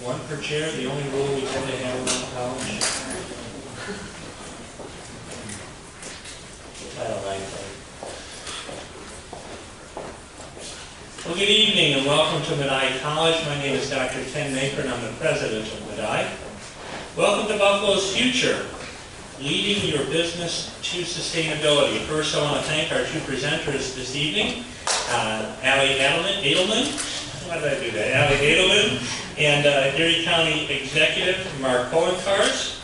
One per chair, the only rule we tend to have around college. I don't like that. Well, good evening and welcome to Medaille College. My name is Dr. Ken Maker and I'm the president of Medaille. Welcome to Buffalo's Future, leading your business to sustainability. First, I want to thank our two presenters this evening, Adelman. Why did I do that? Adelman and Erie County Executive Mark Poloncarz.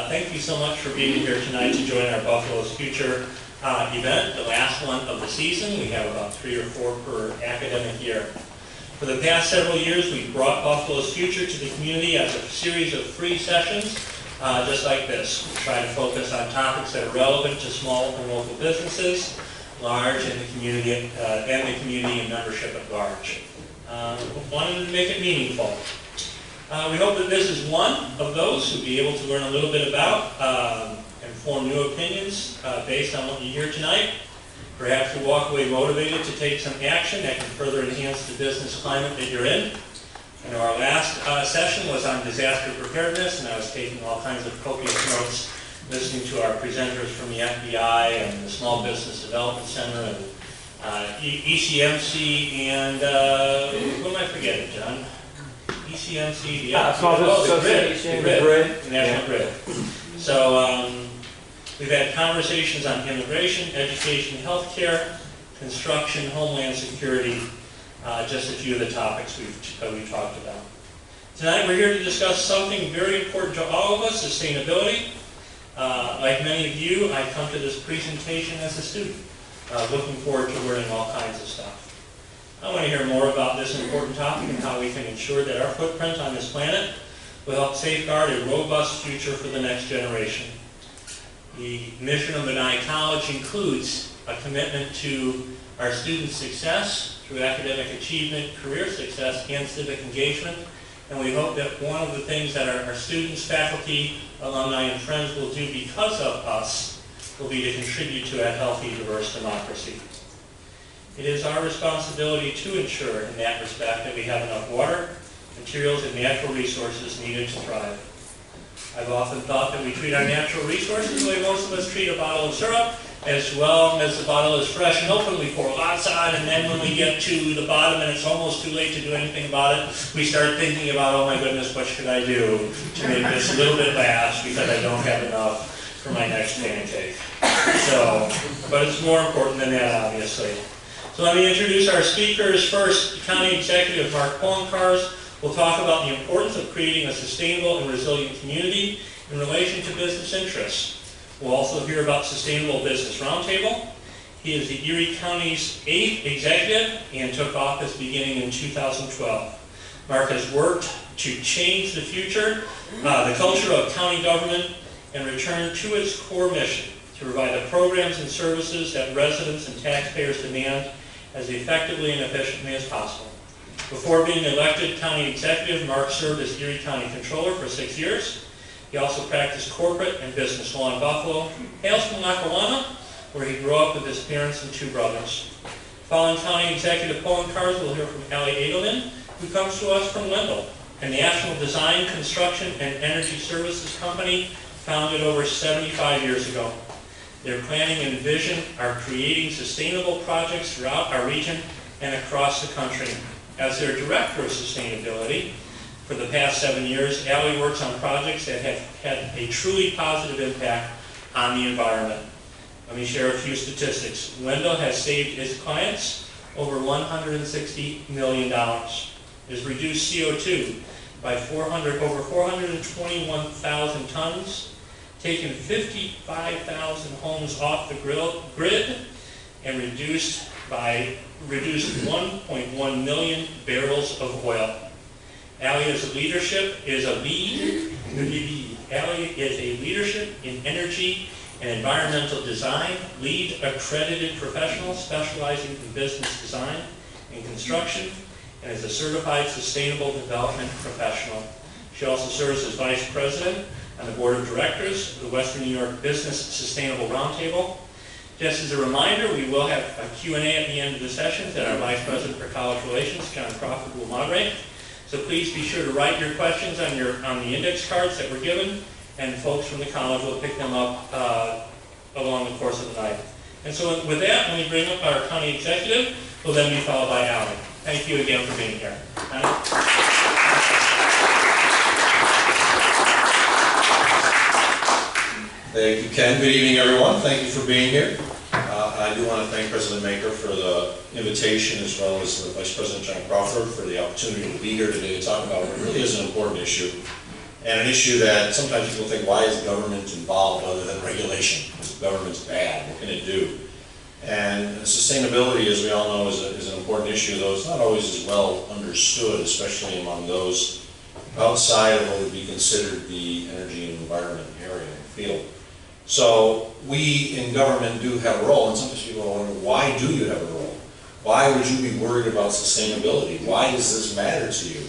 Thank you so much for being here tonight to join our Buffalo's Future event, the last one of the season. We have about 3 or 4 per academic year. For the past several years, we've brought Buffalo's Future to the community as a series of free sessions, just like this. We try to focus on topics that are relevant to small and local businesses, large, and the community and membership at large. Wanted to make it meaningful. We hope that this is one of those who'll be able to learn a little bit about and form new opinions based on what you hear tonight. Perhaps you walk away motivated to take some action that can further enhance the business climate that you're in. I know our last session was on disaster preparedness, and I was taking all kinds of copious notes, listening to our presenters from the FBI and the Small Business Development Center and ECMC and what am I forgetting, John? ECMC, the Grid, the National Grid. So we've had conversations on immigration, education, healthcare, construction, homeland security, just a few of the topics we've talked about. Tonight we're here to discuss something very important to all of us, sustainability. Like many of you, I come to this presentation as a student, looking forward to learning all kinds of stuff. I want to hear more about this important topic and how we can ensure that our footprint on this planet will help safeguard a robust future for the next generation. The mission of Medaille College includes a commitment to our students' success through academic achievement, career success, and civic engagement. And we hope that one of the things that our students, faculty, alumni, and friends will do because of us will be to contribute to a healthy, diverse democracy. It is our responsibility to ensure, in that respect, that we have enough water, materials, and natural resources needed to thrive. I've often thought that we treat our natural resources the way most of us treat a bottle of syrup, as well as the bottle is fresh and open, we pour lots on, and then when we get to the bottom and it's almost too late to do anything about it, we start thinking about, oh my goodness, what should I do to make this a little bit last because I don't have enough for my next pancake. So, but it's more important than that, obviously. So let me introduce our speakers. First, County Executive Mark Poloncarz will talk about the importance of creating a sustainable and resilient community in relation to business interests. We'll also hear about Sustainable Business Roundtable. He is the Erie County's 8th executive and took office beginning in 2012. Mark has worked to change the future, the culture of county government, and return to its core mission to provide the programs and services that residents and taxpayers demand as effectively and efficiently as possible. Before being elected county executive, Mark served as Erie County Controller for 6 years. He also practiced corporate and business law in Buffalo. Hails from Lackawanna, where he grew up with his parents and 2 brothers. Following County Executive Poloncarz, we'll hear from Adelman, who comes to us from Wendel, a national design, construction, and energy services company founded over 75 years ago. Their planning and vision are creating sustainable projects throughout our region and across the country. As their Director of Sustainability for the past 7 years, Ali works on projects that have had a truly positive impact on the environment. Let me share a few statistics. Wendel has saved its clients over $160 million. It has reduced CO2 by over 421,000 tons, taken 55,000 homes off the grid, and reduced 1.1 million barrels of oil. Alia's leadership is a leadership in energy and environmental design, lead accredited professional specializing in business design and construction, and is a certified sustainable development professional. She also serves as Vice President on the Board of Directors of the Western New York Business Sustainable Roundtable. Just as a reminder, we will have a Q&A at the end of the session that our Vice President for College Relations, John Crawford, will moderate. So please be sure to write your questions on the index cards that were given, and folks from the college will pick them up along the course of the night. And so with that, let me bring up our county executive, who will then be followed by Alan. Thank you again for being here. Thank you, Ken. Good evening, everyone. Thank you for being here. I do want to thank President Maker for the invitation, as well as the Vice President John Crawford for the opportunity to be here today to talk about what really is an important issue, and an issue that sometimes people think, why is government involved other than regulation? Because government's bad. What can it do? And sustainability, as we all know, is an important issue, though it's not always as well understood, especially among those outside of what would be considered the energy and environment area and field. So we in government do have a role, and sometimes people wonder, why do you have a role? Why would you be worried about sustainability? Why does this matter to you?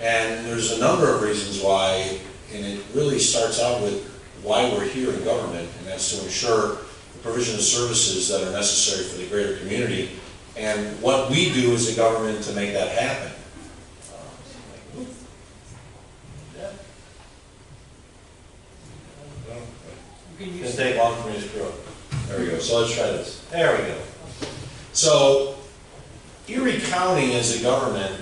And there's a number of reasons why, and it really starts out with why we're here in government, and that's to ensure the provision of services that are necessary for the greater community, and what we do as a government to make that happen. It's going to take long for me to screw up. There we go. So let's try this. There we go. So Erie County as a government,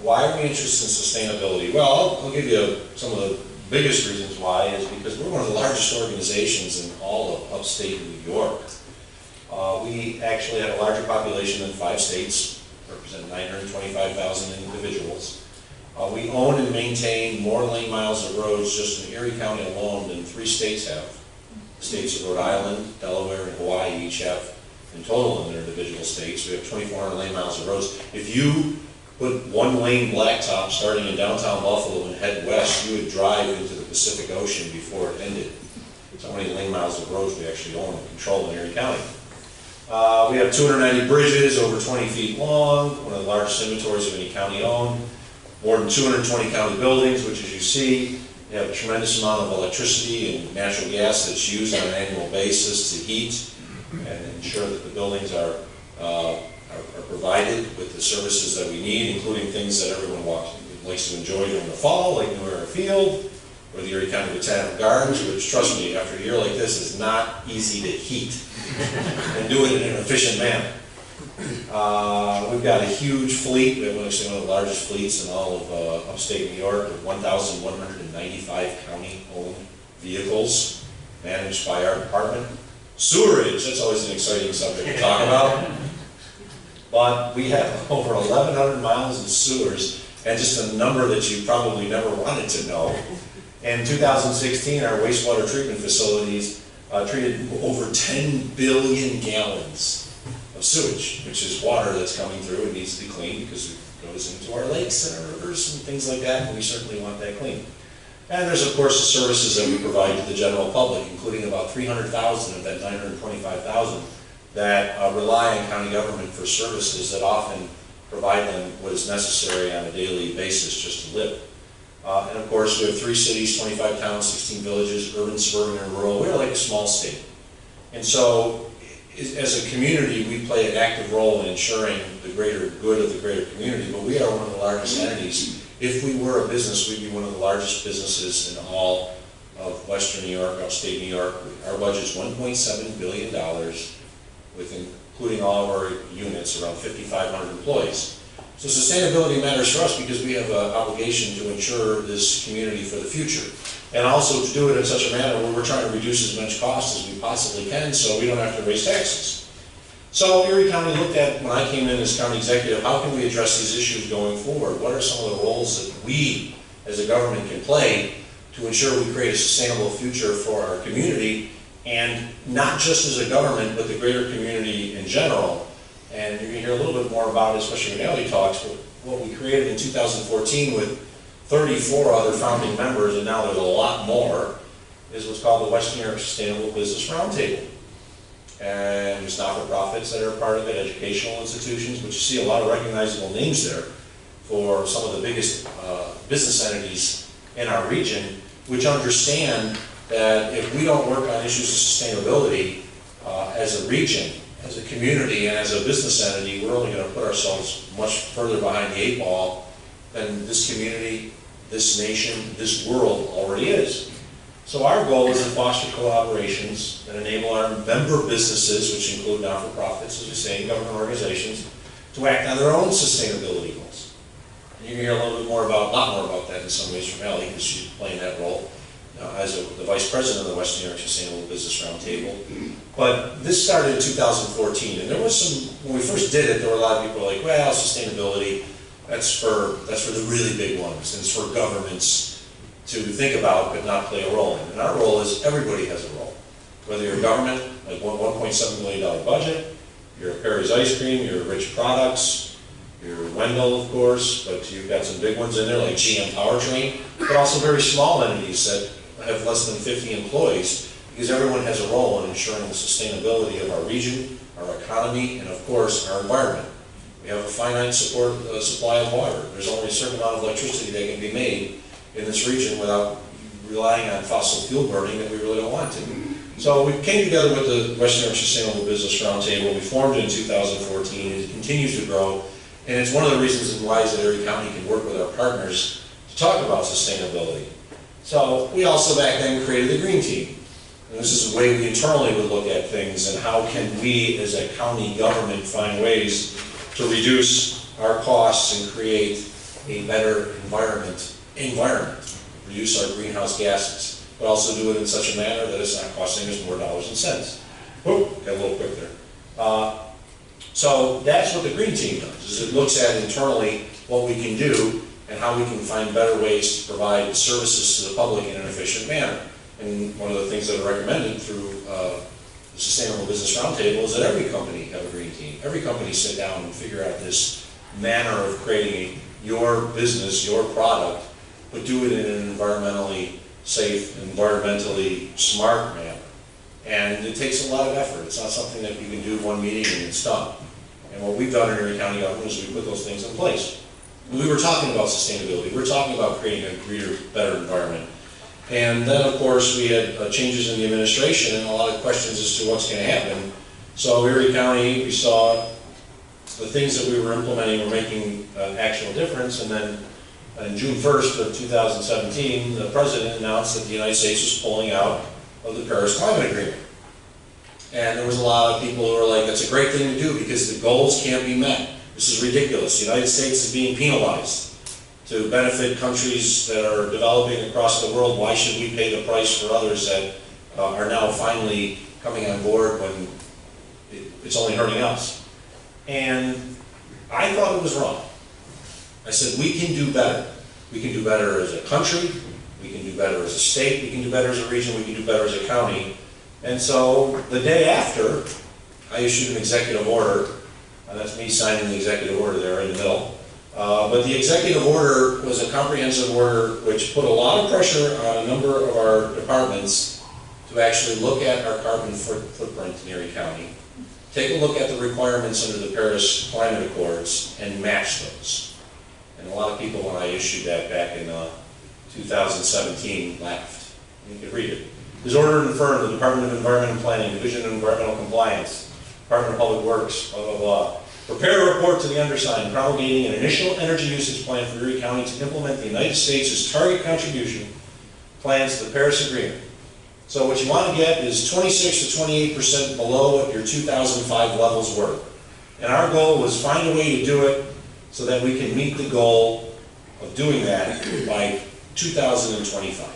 why are we interested in sustainability? Well, I'll give you some of the biggest reasons why is because we're one of the largest organizations in all of upstate New York. We actually have a larger population than 5 states, represent 925,000 individuals. We own and maintain more lane miles of roads just in Erie County alone than 3 states have. States of Rhode Island, Delaware, and Hawaii each have in total in their individual states. We have 2,400 lane miles of roads. If you put 1 lane blacktop starting in downtown Buffalo and head west, you would drive into the Pacific Ocean before it ended. That's how many lane miles of roads we actually own and control in Erie County. We have 290 bridges over 20 feet long, one of the largest inventories of any county owned. More than 220 county buildings, which as you see, they have a tremendous amount of electricity and natural gas that's used on an annual basis to heat and ensure that the buildings are provided with the services that we need, including things that everyone likes to enjoy during the fall, like New Era Field, or the Erie County Botanical Gardens, which, trust me, after a year like this, is not easy to heat and do it in an efficient manner. We've got a huge fleet. We have actually one of the largest fleets in all of upstate New York, with 1,195 county-owned vehicles managed by our department. Sewerage, that's always an exciting subject to talk about. But we have over 1,100 miles of sewers, and just a number that you probably never wanted to know. In 2016, our wastewater treatment facilities treated over 10 billion gallons of sewage, which is water that's coming through and needs to be cleaned because it goes into our lakes and our rivers and things like that, and we certainly want that clean. And there's, of course, the services that we provide to the general public, including about 300,000 of that 925,000 that rely on county government for services that often provide them what is necessary on a daily basis just to live. And of course, we have 3 cities, 25 towns, 16 villages, urban, suburban, and rural. We're like a small state. And so, as a community, we play an active role in ensuring the greater good of the greater community, but we are one of the largest entities. If we were a business, we'd be one of the largest businesses in all of Western New York, upstate New York. Our budget's $1.7 billion, including all of our units, around 5,500 employees. So sustainability matters for us because we have an obligation to ensure this community for the future. And also to do it in such a manner where we're trying to reduce as much cost as we possibly can so we don't have to raise taxes. So Erie County looked at, when I came in as county executive, how can we address these issues going forward? What are some of the roles that we as a government can play to ensure we create a sustainable future for our community, and not just as a government, but the greater community in general. And you're going to hear a little bit more about it, especially in Medaille Talks, but what we created in 2014 with 34 other founding members, and now there's a lot more, is what's called the Western New York Sustainable Business Roundtable. And there's not-for-profits that are part of it, educational institutions, but you see a lot of recognizable names there for some of the biggest business entities in our region, which understand that if we don't work on issues of sustainability as a region, as a community, and as a business entity, we're only going to put ourselves much further behind the 8 ball than this community, this nation, this world already is. So our goal is to foster collaborations that enable our member businesses, which include not-for-profits, as we say, and government organizations, to act on their own sustainability goals. And you can hear a little bit more about, a lot more about that in some ways from Ellie, because she's playing that role as the Vice President of the Western New York Sustainable Business Roundtable. But this started in 2014, and there was some, when we first did it, there were a lot of people who were like, well, sustainability, that's for the really big ones, and it's for governments to think about but not play a role in. And our role is everybody has a role. Whether you're a government, like $1.7 million budget, you're a Perry's Ice Cream, you're Rich Products, you're Wendel, of course, but you've got some big ones in there like GM Powertrain, but also very small entities that have less than 50 employees, because everyone has a role in ensuring the sustainability of our region, our economy, and of course, our environment. We have a finite supply of water. There's only a certain amount of electricity that can be made in this region without relying on fossil fuel burning that we really don't want to. So we came together with the Western New York Sustainable Business Roundtable. We formed it in 2014. It continues to grow, and it's one of the reasons why that Erie County can work with our partners to talk about sustainability. So we also back then created the Green Team. And this is the way we internally would look at things and how can we as a county government find ways to reduce our costs and create a better environment, reduce our greenhouse gases, but also do it in such a manner that it's not costing us more dollars and cents. Whoop, got a little quick there. So that's what the Green Team does, is it looks at internally what we can do and how we can find better ways to provide services to the public in an efficient manner. And one of the things that are recommended through the Sustainable Business Roundtable is that every company have a Green Team. Every company sit down and figure out this manner of creating your business, your product, but do it in an environmentally safe, environmentally smart manner. And it takes a lot of effort. It's not something that you can do one meeting and it's done. And what we've done in Erie County government is we put those things in place. We were talking about sustainability. We were talking about creating a greener, better environment. And then, of course, we had changes in the administration and a lot of questions as to what's going to happen. So Erie County, we saw the things that we were implementing were making actual difference. And then on June 1st of 2017, the President announced that the United States was pulling out of the Paris Climate Agreement. And there was a lot of people who were like, that's a great thing to do because the goals can't be met. This is ridiculous. The United States is being penalized to benefit countries that are developing across the world. Why should we pay the price for others that are now finally coming on board when it's only hurting us? And I thought it was wrong. I said, we can do better. We can do better as a country, we can do better as a state, we can do better as a region, we can do better as a county. And so the day after, I issued an executive order, and that's me signing the executive order there in the middle. But the executive order was a comprehensive order which put a lot of pressure on a number of our departments to actually look at our carbon footprint in Erie County, take a look at the requirements under the Paris Climate Accords, and match those. And a lot of people, when I issued that back in 2017, laughed. You can read it. This order confirmed the Department of Environment and Planning, Division of Environmental Compliance, Department of Public Works, blah, blah, blah. Prepare a report to the undersigned promulgating an initial energy usage plan for Erie County to implement the United States' target contribution plans to the Paris Agreement. So what you want to get is 26 to 28% below what your 2005 levels were. And our goal was find a way to do it so that we can meet the goal of doing that by 2025.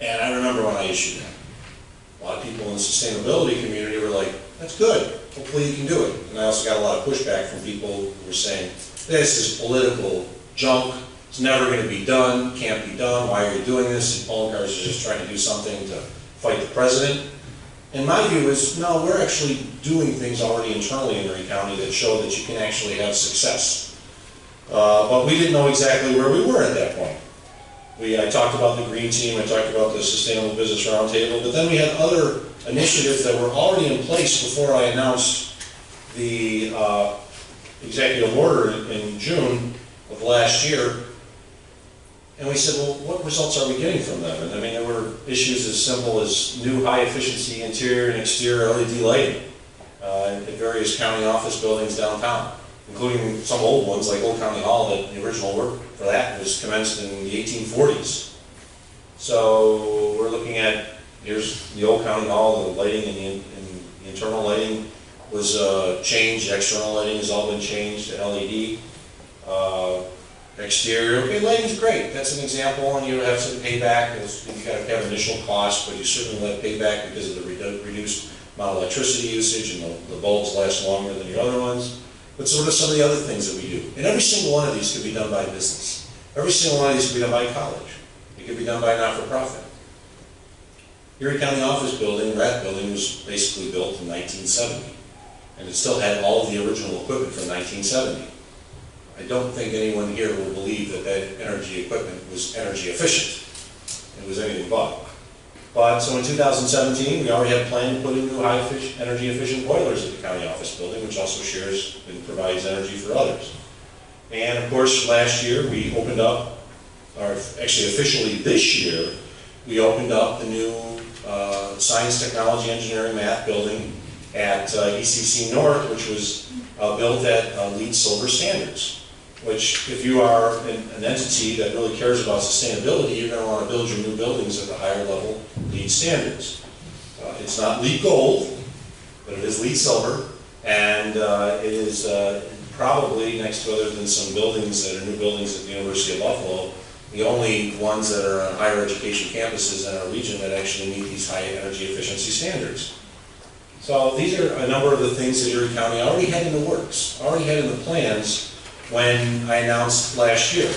And I remember when I issued that. A lot of people in the sustainability community were like, that's good, hopefully you can do it. And I also got a lot of pushback from people who were saying, this is political junk, it's never going to be done, can't be done, why are you doing this? And Poloncarz is just trying to do something to fight the president. And my view is, no, we're actually doing things already internally in Erie County that show that you can actually have success. But we didn't know exactly where we were at that point. I talked about the Green Team, I talked about the Sustainable Business Roundtable, but then we had other initiatives that were already in place before I announced the executive order in June of last year. And we said, well, what results are we getting from them? And I mean, there were issues as simple as new high-efficiency interior and exterior LED lighting at various county office buildings downtown. including some old ones like Old County Hall, that the original work for that was commenced in the 1840s. So we're looking at, here's the Old County Hall, the lighting and the internal lighting was changed, external lighting has all been changed to LED. Exterior, okay, lighting's great, that's an example, and you have some payback, you got to have initial cost, but you certainly let payback because of the reduced amount of electricity usage, and the bulbs last longer than your other ones. But sort of some of the other things that we do. And every single one of these could be done by business. Every single one of these could be done by a college. It could be done by a not-for-profit. Erie County Office Building, RAT Building, was basically built in 1970. And it still had all of the original equipment from 1970. I don't think anyone here will believe that that energy equipment was energy efficient. It was anything but. But so in 2017, we already have planned to put in new high energy efficient boilers at the county office building, which also shares and provides energy for others. And of course, last year we opened up, or actually officially this year, we opened up the new Science, Technology, Engineering, Math building at ECC North, which was built at LEED Silver standards. Which, if you are an entity that really cares about sustainability, you're going to want to build your new buildings at the higher level LEED standards. It's not LEED Gold, but it is LEED Silver, and it is probably, next to other than some buildings that are new buildings at the University of Buffalo, the only ones that are on higher education campuses in our region that actually meet these high energy efficiency standards. So these are a number of the things that Erie County already had in the works, already had in the plans when I announced last year.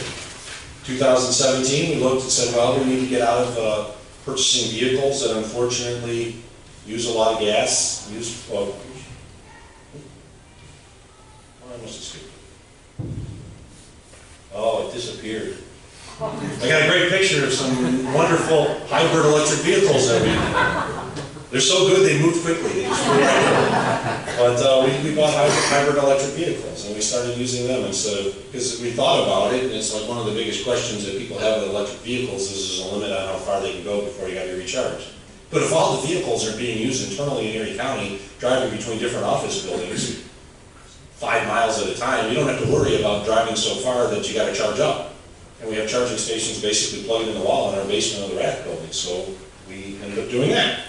2017, we looked and said, well, we need to get out of purchasing vehicles that unfortunately use a lot of gas, well, I must escape. Oh, it disappeared. I got a great picture of some wonderful hybrid electric vehicles that they're so good they move quickly. They just move right. But we bought hybrid electric vehicles and we started using them instead of, because we thought about it, and it's like one of the biggest questions that people have with electric vehicles is there's a limit on how far they can go before you got to recharge. But if all the vehicles are being used internally in Erie County, driving between different office buildings, 5 miles at a time, you don't have to worry about driving so far that you got to charge up. And we have charging stations basically plugged in the wall in our basement of the RAT building, so we ended up doing that.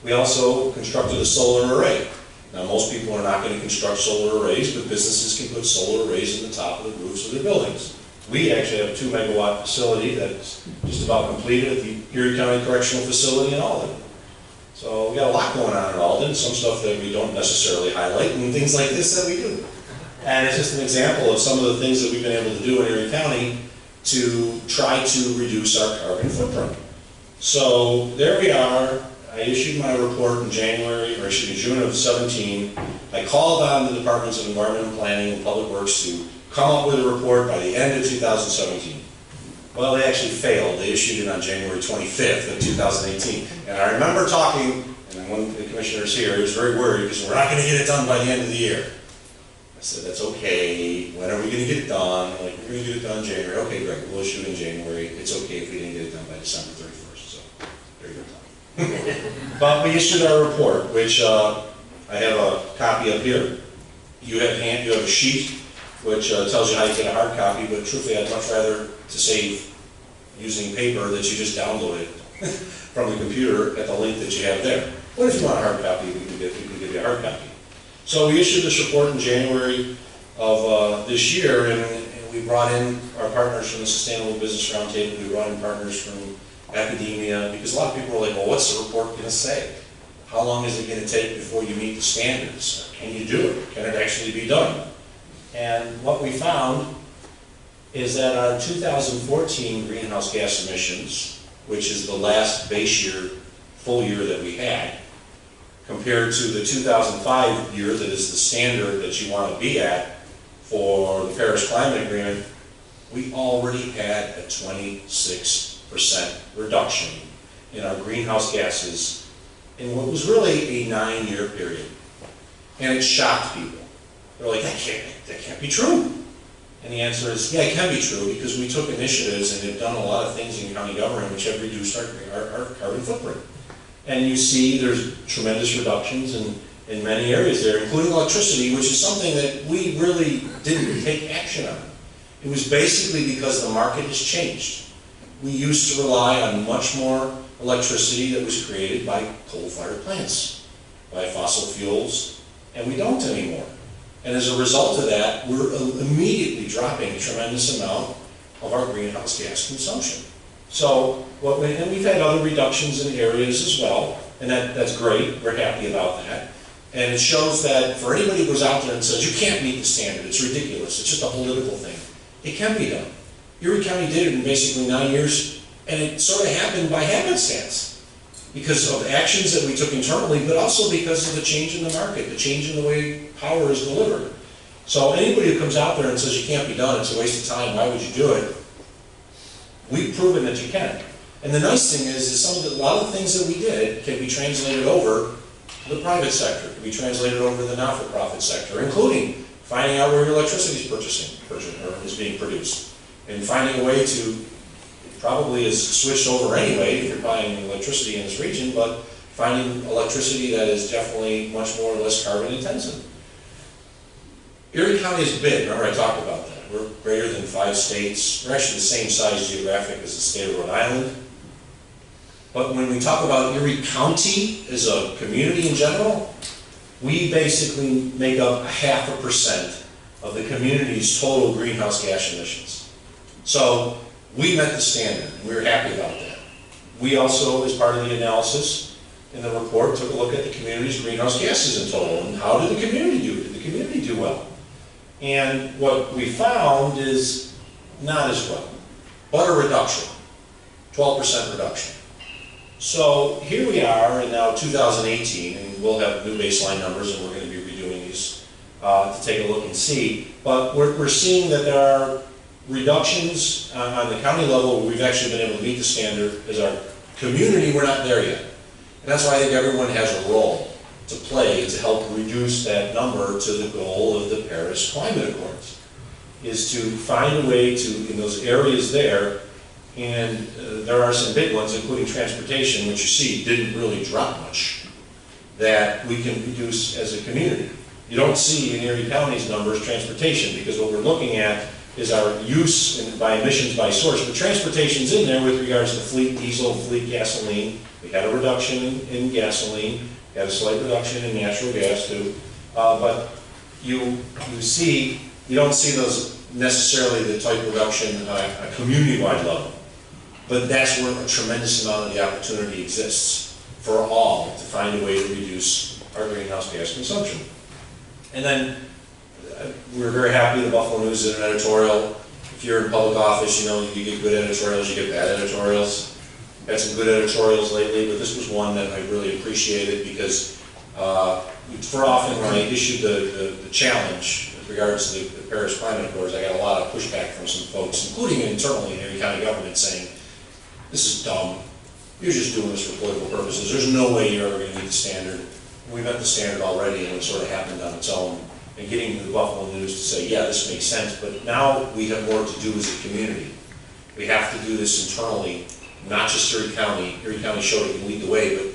We also constructed a solar array. Now, most people are not going to construct solar arrays, but businesses can put solar arrays in the top of the roofs of their buildings. We actually have a 2 megawatt facility that's just about completed at the Erie County Correctional Facility in Alden. So we got a lot going on in Alden, some stuff that we don't necessarily highlight, and things like this that we do. And it's just an example of some of the things that we've been able to do in Erie County to try to reduce our carbon footprint. So there we are. I issued my report in June of 17. I called on the Departments of Environment and Planning and Public Works to come up with a report by the end of 2017. Well, they actually failed. They issued it on January 25th of 2018. And I remember talking, and one of the commissioners here, he was very worried because we're not going to get it done by the end of the year. I said, that's okay. When are we going to get it done? Like, we're going to get it done in January. Okay, great. We'll issue it in January. It's okay if we didn't get it done by December 31st. So, there you go. But we issued our report, which I have a copy up here. You have a sheet which tells you how you get a hard copy, but truthfully I'd much rather to save using paper that you just downloaded from the computer at the link that you have there. But if you want a hard copy, we can give you a hard copy. So we issued this report in January of this year, and we brought in our partners from the Sustainable Business Roundtable. We brought in partners from academia, because a lot of people are like, well, what's the report going to say? How long is it going to take before you meet the standards? Can you do it? Can it actually be done? And what we found is that our 2014 greenhouse gas emissions, which is the last base year, full year that we had, compared to the 2005 year that is the standard that you want to be at for the Paris Climate Agreement, we already had a 26% reduction in our greenhouse gases in what was really a 9-year period. And it shocked people. They're like, that can't be true. And the answer is, yeah, it can be true because we took initiatives and have done a lot of things in county government which have reduced our carbon footprint. And you see there's tremendous reductions in in many areas there, including electricity, which is something that we really didn't take action on. It was basically because the market has changed. We used to rely on much more electricity that was created by coal-fired plants, by fossil fuels, and we don't anymore. And as a result of that, we're immediately dropping a tremendous amount of our greenhouse gas consumption. So, and we've had other reductions in areas as well, and that's great, we're happy about that. And it shows that for anybody who goes out there and says, you can't meet the standard, it's ridiculous, it's just a political thing, it can be done. Erie County did it in basically 9 years, and it sort of happened by happenstance because of actions that we took internally, but also because of the change in the market, the change in the way power is delivered. So anybody who comes out there and says you can't be done, it's a waste of time, why would you do it? We've proven that you can. And the nice thing is a lot of the things that we did can be translated over to the private sector, can be translated over to the not-for-profit sector, including finding out where your electricity is being produced. And finding a way to, it probably is switched over anyway if you're buying electricity in this region, but finding electricity that is definitely much more or less carbon intensive. Erie County is big, remember I talked about that. We're greater than 5 states. We're actually the same size geographic as the state of Rhode Island. But when we talk about Erie County as a community in general, we basically make up 0.5% of the community's total greenhouse gas emissions. So we met the standard, and we were happy about that. We also, as part of the analysis in the report, took a look at the community's greenhouse gases in total, and how did the community do? Did the community do well? And what we found is not as well, but a reduction, 12% reduction. So here we are in now 2018, and we'll have new baseline numbers, and we're going to be redoing these to take a look and see. But we're seeing that there are reductions on the county level where we've actually been able to meet the standard. As our community, we're not there yet. And that's why I think everyone has a role to play to help reduce that number to the goal of the Paris Climate Accords, is to find a way to, in those areas there, and there are some big ones, including transportation, which you see didn't really drop much, that we can reduce as a community. You don't see in Erie County's numbers transportation, because what we're looking at is our use by emissions by source. But transportation's in there with regards to fleet diesel, fleet gasoline. We had a reduction in gasoline, had a slight reduction in natural gas too. But you don't see those necessarily the type of reduction at a community-wide level. But that's where a tremendous amount of the opportunity exists for all to find a way to reduce our greenhouse gas consumption. And then we're very happy the Buffalo News did an editorial. If you're in public office, you know you get good editorials, you get bad editorials. Had some good editorials lately, but this was one that I really appreciated because for often when I issued the challenge with regards to the Paris Climate Accords, I got a lot of pushback from some folks, including internally in Erie County government, saying, this is dumb, you're just doing this for political purposes, there's no way you're ever going to meet the standard. We met the standard already and it sort of happened on its own. And getting the Buffalo News to say, yeah, this makes sense, but now we have more to do as a community. We have to do this internally, not just Erie County. Erie County showed it can lead the way, but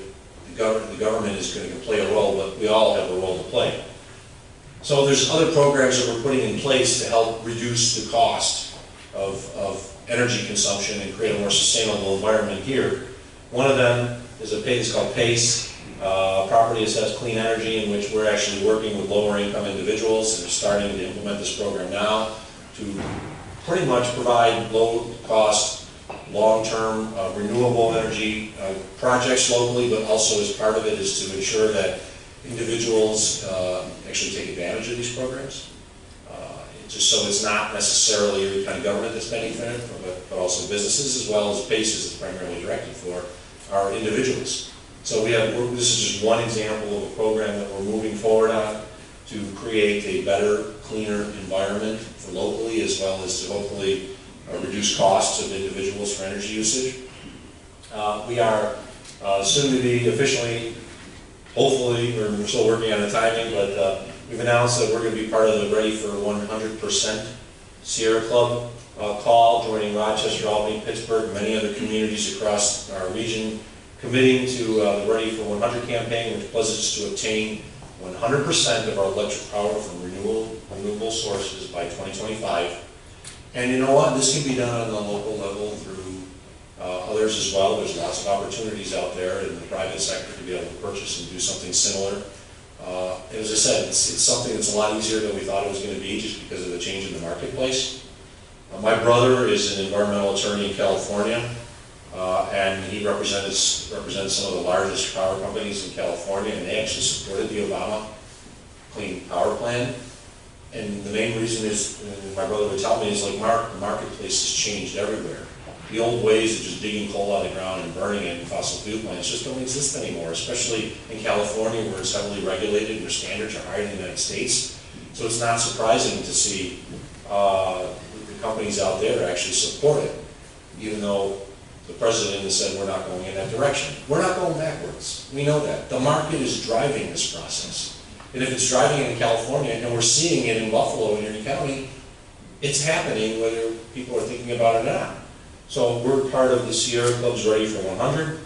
the government is going to play a role, but we all have a role to play. So there's other programs that we're putting in place to help reduce the cost of energy consumption and create a more sustainable environment here. One of them is it's called PACE, Property Assessed Clean Energy, in which we're actually working with lower income individuals and are starting to implement this program now to pretty much provide low cost, long-term renewable energy projects locally, but also as part of it is to ensure that individuals actually take advantage of these programs. Just so it's not necessarily Erie County government that's benefiting from it, but also businesses, as well as PACES that's primarily directed for our individuals. So this is just one example of a program that we're moving forward on to create a better, cleaner environment for locally, as well as to hopefully reduce costs of individuals for energy usage. We are soon to be officially, hopefully, we're still working on the timing, but we've announced that we're going to be part of the Ready for 100% Sierra Club call, joining Rochester, Albany, Pittsburgh, and many other communities across our region, committing to the Ready for 100 campaign, which pledges to obtain 100% of our electric power from renewable sources by 2025. And you know what? This can be done on the local level through others as well. There's lots of opportunities out there in the private sector to be able to purchase and do something similar. And as I said, it's something that's a lot easier than we thought it was going to be just because of the change in the marketplace. My brother is an environmental attorney in California, and he represents some of the largest power companies in California, and they actually supported the Obama Clean Power Plan. And the main reason is, my brother would tell me, is like, Mark, the marketplace has changed everywhere. The old ways of just digging coal out of the ground and burning it in fossil fuel plants just don't exist anymore, especially in California where it's heavily regulated and their standards are higher than the United States. So it's not surprising to see the companies out there actually support it, even though the president has said we're not going in that direction. We're not going backwards. We know that. The market is driving this process. And if it's driving it in California, and we're seeing it in Buffalo and Erie County, it's happening whether people are thinking about it or not. So we're part of the Sierra Club's Ready for 100.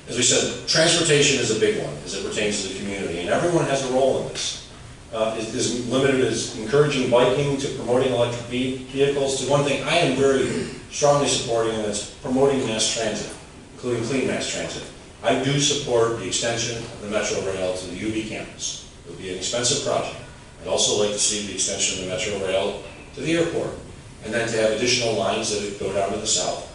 As we said, transportation is a big one as it pertains to the community, and everyone has a role in this. As limited as encouraging biking to promoting electric vehicles to one thing I am very strongly supporting, and that's promoting mass transit, including clean mass transit. I do support the extension of the Metro Rail to the UB campus. It will be an expensive project. I'd also like to see the extension of the Metro Rail to the airport, and then to have additional lines that go down to the south.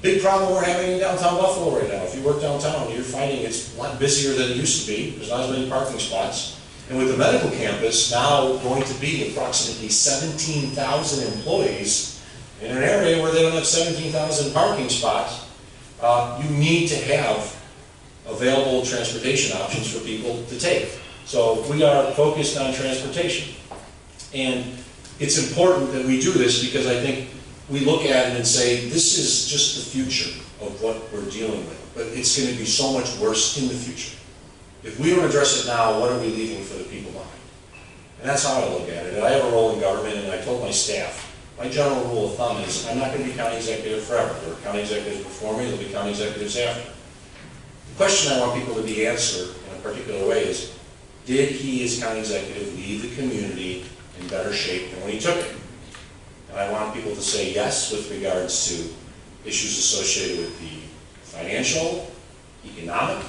Big problem we're having in downtown Buffalo right now. If you work downtown, you're finding it's a lot busier than it used to be. There's not as many parking spots. And with the medical campus now going to be approximately 17,000 employees in an area where they don't have 17,000 parking spots, you need to have available transportation options for people to take. So we are focused on transportation. And it's important that we do this because I think we look at it and say, this is just the future of what we're dealing with, but it's going to be so much worse in the future. If we don't address it now, what are we leaving for the people behind? And that's how I look at it. And I have a role in government, and I told my staff, my general rule of thumb is I'm not going to be county executive forever. There are county executives before me, there'll be county executives after. The question I want people to be answered in a particular way is, did he as county executive leave the community in better shape than when he took it? And I want people to say yes with regards to issues associated with the financial, economic,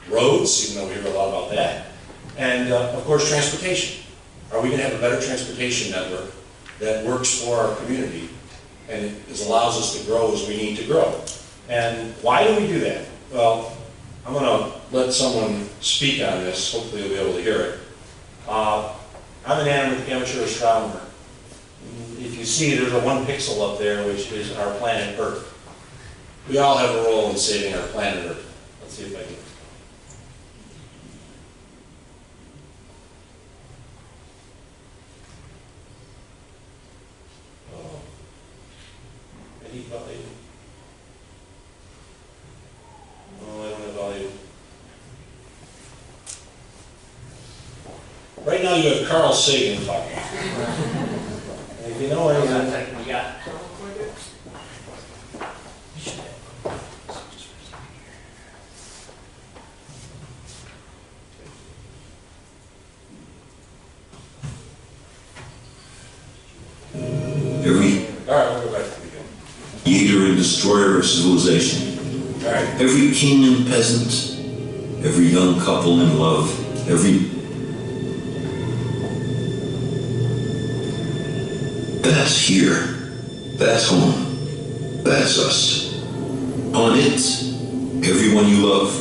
roads, even though we hear a lot about that, and of course transportation. Are we going to have a better transportation network that works for our community and it allows us to grow as we need to grow? And why do we do that? Well, I'm going to let someone speak on this. Hopefully you'll be able to hear it. I'm an amateur astronomer. If you see, there's a 1 pixel up there, which is our planet Earth. We all have a role in saving our planet Earth. Let's see if I can. Any volume? No, I don't have volume. Right now you have Carl Sagan talking. And if you know anything, We got. Every all right, we'll go back to the beginning. creator and destroyer of civilization, All right. every king and peasant, every young couple in love, that's here, that's home, that's us. On it, everyone you love,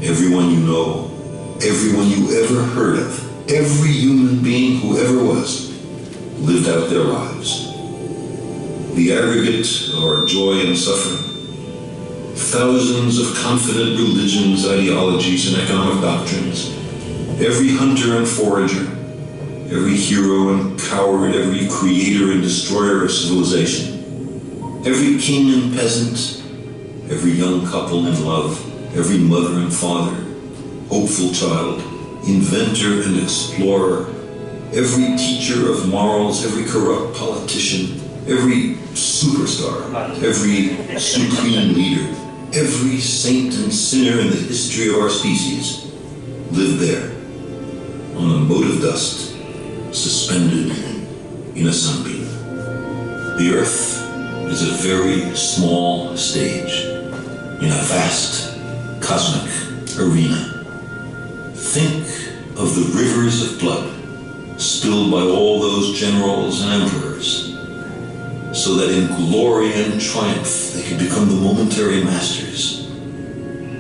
everyone you know, everyone you ever heard of, every human being who ever was, lived out their lives. The aggregate of our joy and suffering, thousands of confident religions, ideologies, and economic doctrines, every hunter and forager, every hero and coward, every creator and destroyer of civilization, every king and peasant, every young couple in love, every mother and father, hopeful child, inventor and explorer, every teacher of morals, every corrupt politician, every superstar, every supreme leader, every saint and sinner in the history of our species, live there, on a mote of dust, suspended in a sunbeam. The Earth is a very small stage in a vast cosmic arena. Think of the rivers of blood spilled by all those generals and emperors, so that in glory and triumph they could become the momentary masters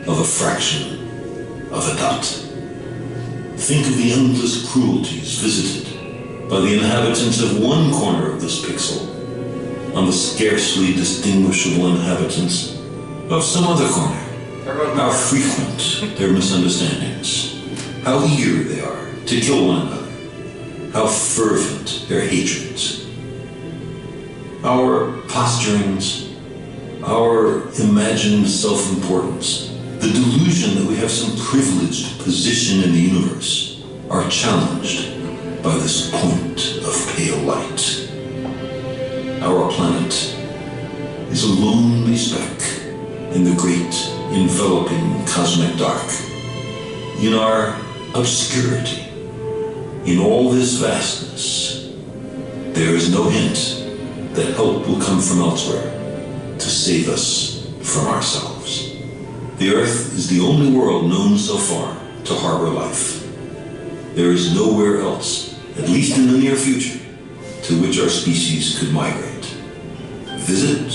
of a fraction of a dot. Think of the endless cruelties visited by the inhabitants of one corner of this pixel on the scarcely distinguishable inhabitants of some other corner. How frequent their misunderstandings, how eager they are to kill one another, how fervent their hatreds. Our posturings, our imagined self-importance, the delusion that we have some privileged position in the universe are challenged by this point of pale light. Our planet is a lonely speck in the great enveloping cosmic dark. In our obscurity, in all this vastness, there is no hint that help will come from elsewhere to save us from ourselves. The Earth is the only world known so far to harbor life. There is nowhere else, at least in the near future, to which our species could migrate. Visit?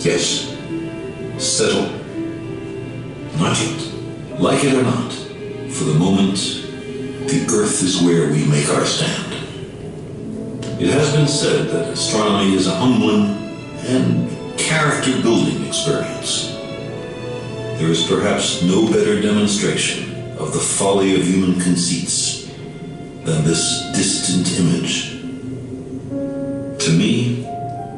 Yes. Settle? Not yet. Like it or not, for the moment, the Earth is where we make our stand. It has been said that astronomy is a humbling and character-building experience. There is perhaps no better demonstration of the folly of human conceits than this distant image. To me,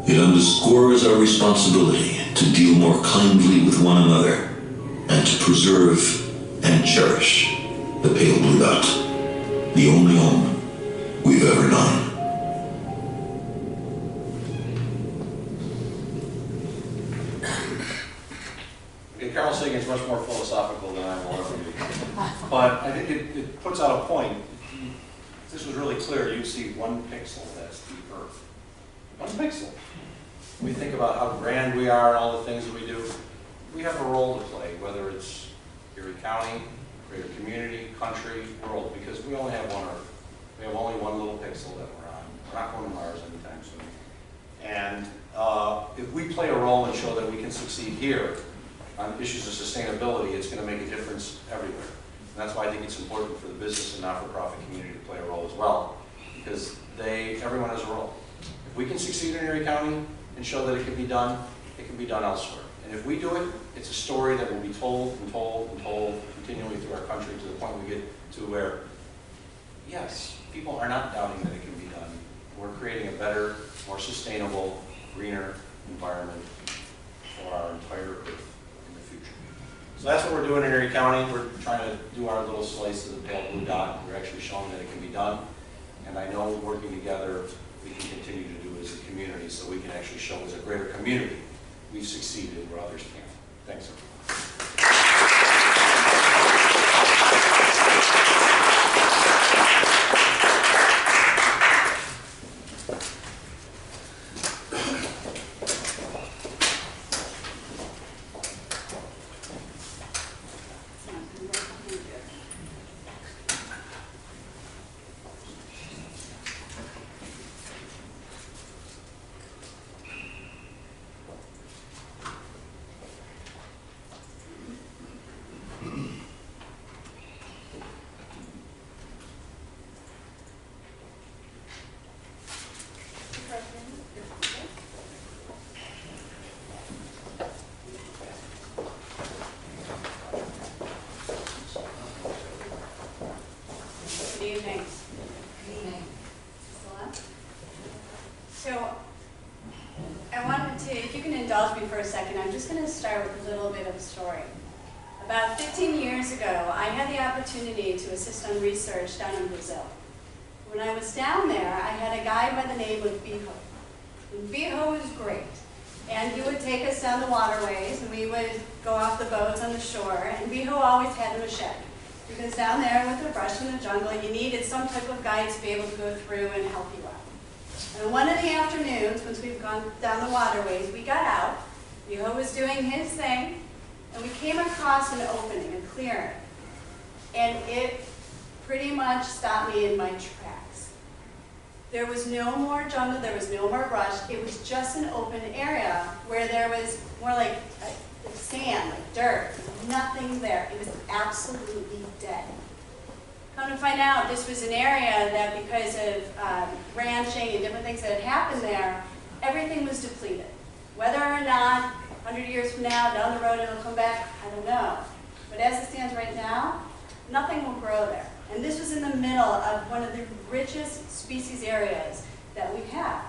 it underscores our responsibility to deal more kindly with one another and to preserve and cherish the pale blue dot, the only home we've ever known. Carol Sagan is much more philosophical than I will ever be. But I think it puts out a point. If this was really clear, you'd see one pixel, that's the Earth. One pixel. We think about how grand we are and all the things that we do. We have a role to play, whether it's Erie County, greater community, country, world, because we only have one Earth. We have only one little pixel that we're on. We're not going to Mars anytime soon. And if we play a role and show that we can succeed here, on issues of sustainability, it's going to make a difference everywhere. And that's why I think it's important for the business and not-for-profit community to play a role as well, because everyone has a role. If we can succeed in Erie County and show that it can be done elsewhere. And if we do it, it's a story that will be told and told and told continually through our country to the point we get to where, yes, people are not doubting that it can be done. We're creating a better, more sustainable, greener environment for our entire Earth. So that's what we're doing in Erie County. We're trying to do our little slice of the pale blue dot. We're actually showing that it can be done. And I know working together, we can continue to do it as a community so we can actually show as a greater community we've succeeded where others can't. Thanks, everyone. For a second, I'm just going to start with a little bit of a story. About 15 years ago, I had the opportunity to assist on research down in Brazil. When I was down there, I had a guy by the name of Biho. And Biho was great. And he would take us down the waterways, and we would go off the boats on the shore, and Biho always had a machete. Because down there with the brush in the jungle, you needed some type of guide to be able to go through and help you out. And one of the afternoons, once we've gone down the waterways, we got out, Miho was doing his thing, and we came across an opening, a clearing. And it pretty much stopped me in my tracks. There was no more jungle, there was no more brush, it was just an open area where there was more like sand, like dirt, nothing there. It was absolutely dead. Come to find out, this was an area that because of ranching and different things that had happened there, everything was depleted. Whether or not 100 years from now, down the road, it'll come back, I don't know. But as it stands right now, nothing will grow there. And this was in the middle of one of the richest species areas that we have.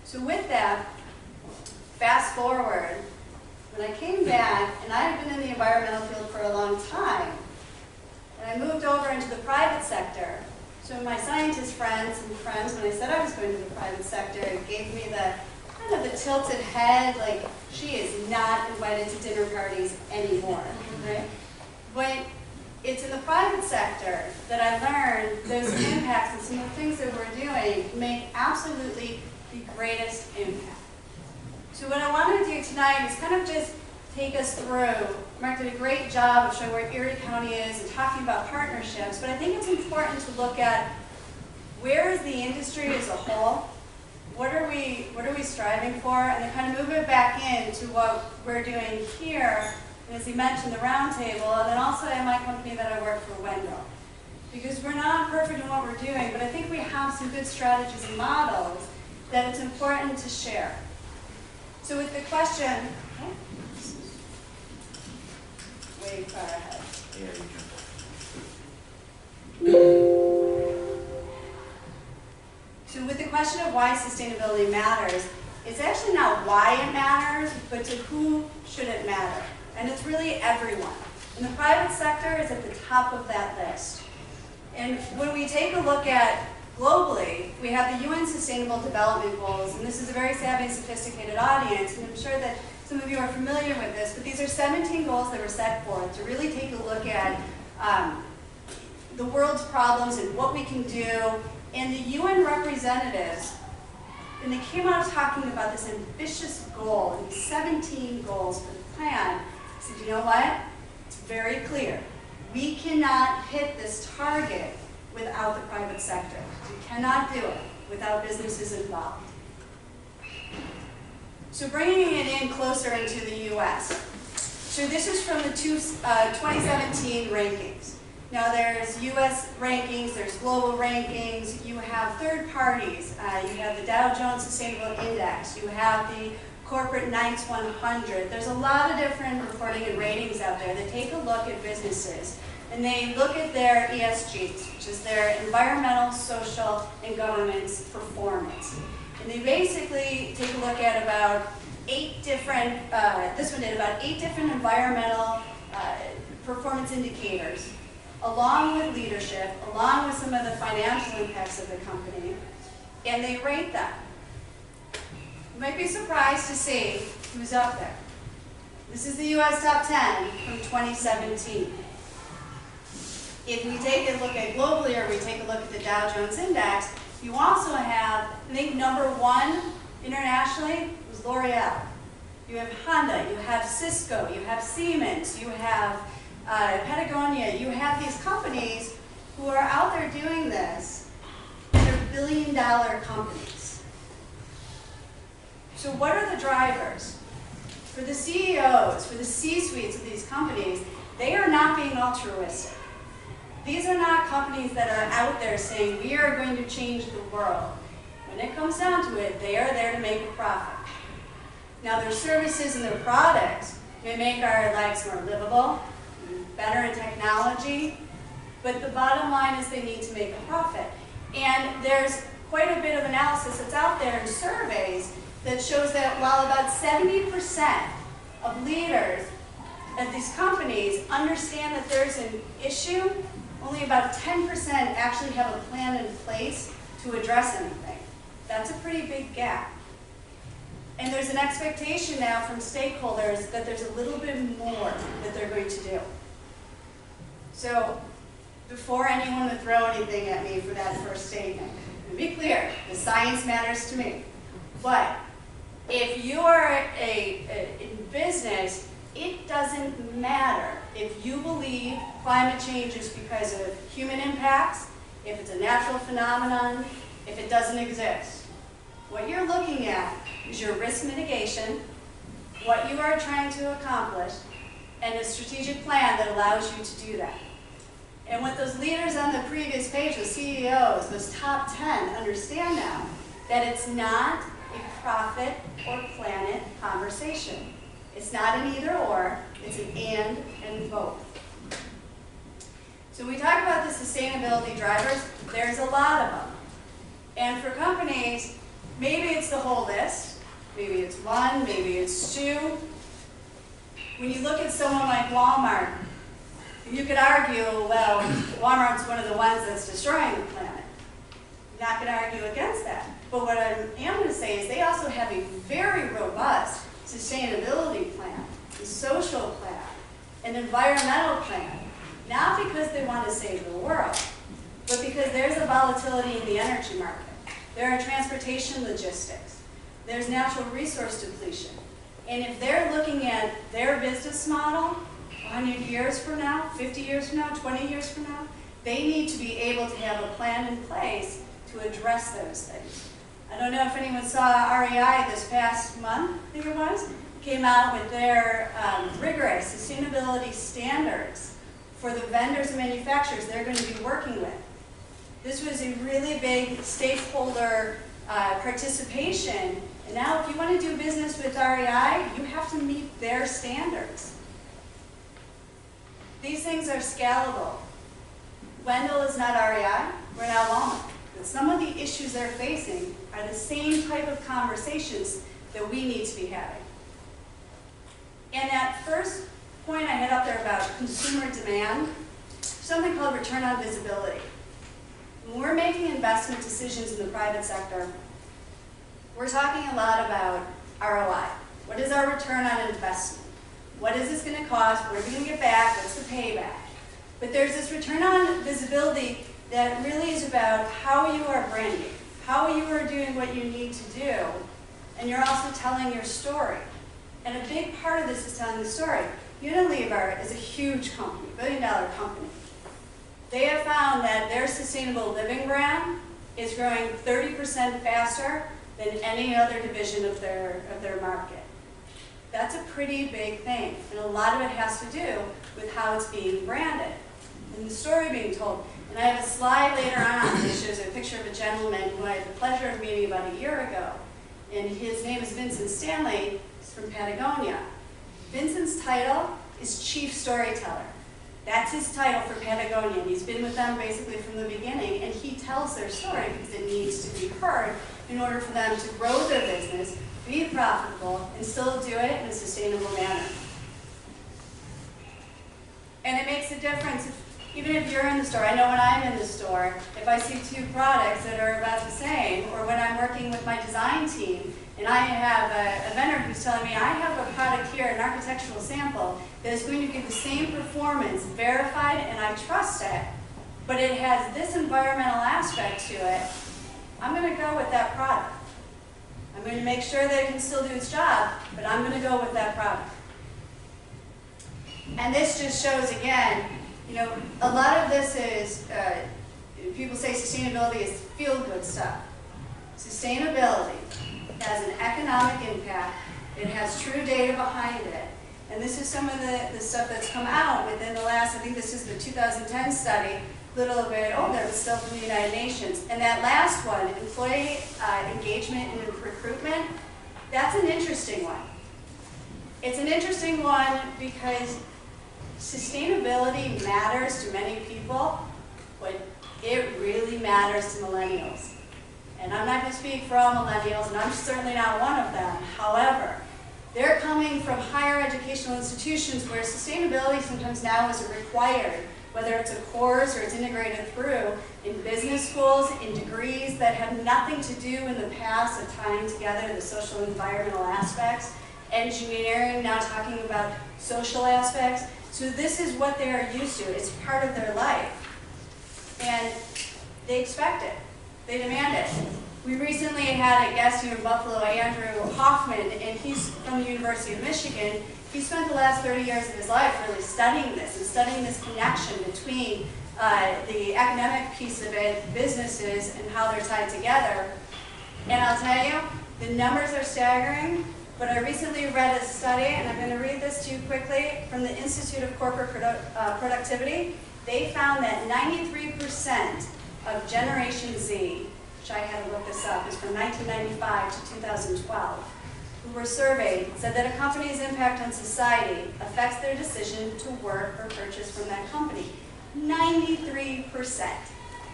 So with that, fast forward, when I came back, and I had been in the environmental field for a long time, and I moved over into the private sector. So my scientist friends, when I said I was going to the private sector, it gave me the kind of the tilted head, like she is not invited to dinner parties anymore, right? But it's in the private sector that I learned those impacts and some of the things that we're doing make absolutely the greatest impact. So what I want to do tonight is kind of just take us through. Mark did a great job of showing where Erie County is and talking about partnerships, but I think it's important to look at where is the industry as a whole, what are we striving for, and then kind of move it back into what we're doing here, and as he mentioned, the Roundtable, and then also at my company that I work for, Wendel. Because we're not perfect in what we're doing, but I think we have some good strategies and models that it's important to share. So with the question, way far ahead. So with the question of why sustainability matters, it's actually not why it matters, but to who should it matter. And it's really everyone. And the private sector is at the top of that list. And when we take a look at globally, we have the UN Sustainable Development Goals, and this is a very savvy and sophisticated audience, and I'm sure that some of you are familiar with this, but these are 17 goals that were set forth to really take a look at the world's problems and what we can do. And the UN representatives, and they came out talking about this ambitious goal, and 17 goals for the plan, said, you know what? It's very clear. We cannot hit this target without the private sector. We cannot do it without businesses involved. So bringing it in closer into the US. So this is from the 2017 rankings. Now there's US rankings, there's global rankings, you have third parties, you have the Dow Jones Sustainable Index, you have the Corporate Knights 100. There's a lot of different reporting and ratings out there that take a look at businesses. And they look at their ESGs, which is their environmental, social, and governance performance. And they basically take a look at about 8 different, this one did about 8 different environmental performance indicators, along with leadership, along with some of the financial impacts of the company, and they rate them. You might be surprised to see who's up there. This is the US Top 10 from 2017. If we take a look at globally, or we take a look at the Dow Jones Index, you also have, I think number 1 internationally was L'Oreal. You have Honda, you have Cisco, you have Siemens, you have Patagonia, you have these companies who are out there doing this. They're billion-dollar companies. So what are the drivers? For the CEOs, for the C-suites of these companies, they are not being altruistic. These are not companies that are out there saying, we are going to change the world. When it comes down to it, they are there to make a profit. Now their services and their products may make our lives more livable, better in technology, but the bottom line is they need to make a profit. And there's quite a bit of analysis that's out there in surveys that shows that while about 70% of leaders at these companies understand that there's an issue, only about 10% actually have a plan in place to address anything. That's a pretty big gap. And there's an expectation now from stakeholders that there's a little bit more that they're going to do. So before anyone would throw anything at me for that first statement, to be clear, the science matters to me. But if you are in business, it doesn't matter if you believe climate change is because of human impacts, if it's a natural phenomenon, if it doesn't exist. What you're looking at is your risk mitigation, what you are trying to accomplish, and a strategic plan that allows you to do that. And what those leaders on the previous page, the CEOs, those top 10, understand now that it's not a profit or planet conversation. It's not an either or, it's an and both. So we talk about the sustainability drivers, there's a lot of them. And for companies, maybe it's the whole list, maybe it's one, maybe it's two. When you look at someone like Walmart, you could argue, well, Walmart's one of the ones that's destroying the planet. I'm not going to argue against that. But what I am going to say is they also have a very robust sustainability plan, a social plan, an environmental plan. Not because they want to save the world, but because there's a volatility in the energy market. There are transportation logistics. There's natural resource depletion. And if they're looking at their business model 100 years from now, 50 years from now, 20 years from now, they need to be able to have a plan in place to address those things. I don't know if anyone saw REI this past month, I think it was, came out with their rigorous sustainability standards for the vendors and manufacturers they're going to be working with. This was a really big stakeholder participation. And now if you want to do business with REI, you have to meet their standards. These things are scalable. Wendel is not REI, we're not Walmart. But some of the issues they're facing are the same type of conversations that we need to be having. And that first point I had up there about consumer demand, something called return on visibility. When we're making investment decisions in the private sector, we're talking a lot about ROI. What is our return on investment? What is this going to cost? What are we going to get back? What's the payback? But there's this return on visibility that really is about how you are branding, how you are doing what you need to do, and you're also telling your story. And a big part of this is telling the story. Unilever is a huge company, billion-dollar company. They have found that their sustainable living brand is growing 30% faster than any other division of their market. That's a pretty big thing, and a lot of it has to do with how it's being branded and the story being told. And I have a slide later on that shows a picture of a gentleman who I had the pleasure of meeting about a year ago, and his name is Vincent Stanley. He's from Patagonia. Vincent's title is Chief Storyteller. That's his title for Patagonia, and he's been with them basically from the beginning, and he tells their story because it needs to be heard in order for them to grow their business, be profitable, and still do it in a sustainable manner. And it makes a difference, even if you're in the store. I know when I'm in the store, if I see two products that are about the same, or when I'm working with my design team, and I have a vendor who's telling me, I have a product here, an architectural sample, that is going to give the same performance, verified, and I trust it, but it has this environmental aspect to it, I'm going to go with that product. I'm going to make sure that it can still do its job, but I'm going to go with that product. And this just shows, again, you know, a lot of this is, people say sustainability is feel-good stuff. Sustainability has an economic impact. It has true data behind it. And this is some of the stuff that's come out within the last, I think this is the 2010 study, a little bit older, but still from the United Nations. And that last one, employee engagement and recruitment, that's an interesting one. It's an interesting one because sustainability matters to many people, but it really matters to millennials. And I'm not going to speak for all millennials, and I'm certainly not one of them. However, they're coming from higher educational institutions where sustainability sometimes now is required, whether it's a course or it's integrated through in business schools, in degrees that have nothing to do in the past of tying together the social and environmental aspects, engineering, now talking about social aspects. So this is what they are used to. It's part of their life. And they expect it. They demand it. We recently had a guest here in Buffalo, Andrew Hoffman, and he's from the University of Michigan. He spent the last 30 years of his life really studying this and studying this connection between the academic piece of it, businesses, and how they're tied together. And I'll tell you, the numbers are staggering, but I recently read a study, and I'm going to read this to you quickly, from the Institute of Corporate Productivity. They found that 93% of Generation Z, which I had to look this up, is from 1995 to 2012, who were surveyed, said that a company's impact on society affects their decision to work or purchase from that company. 93%.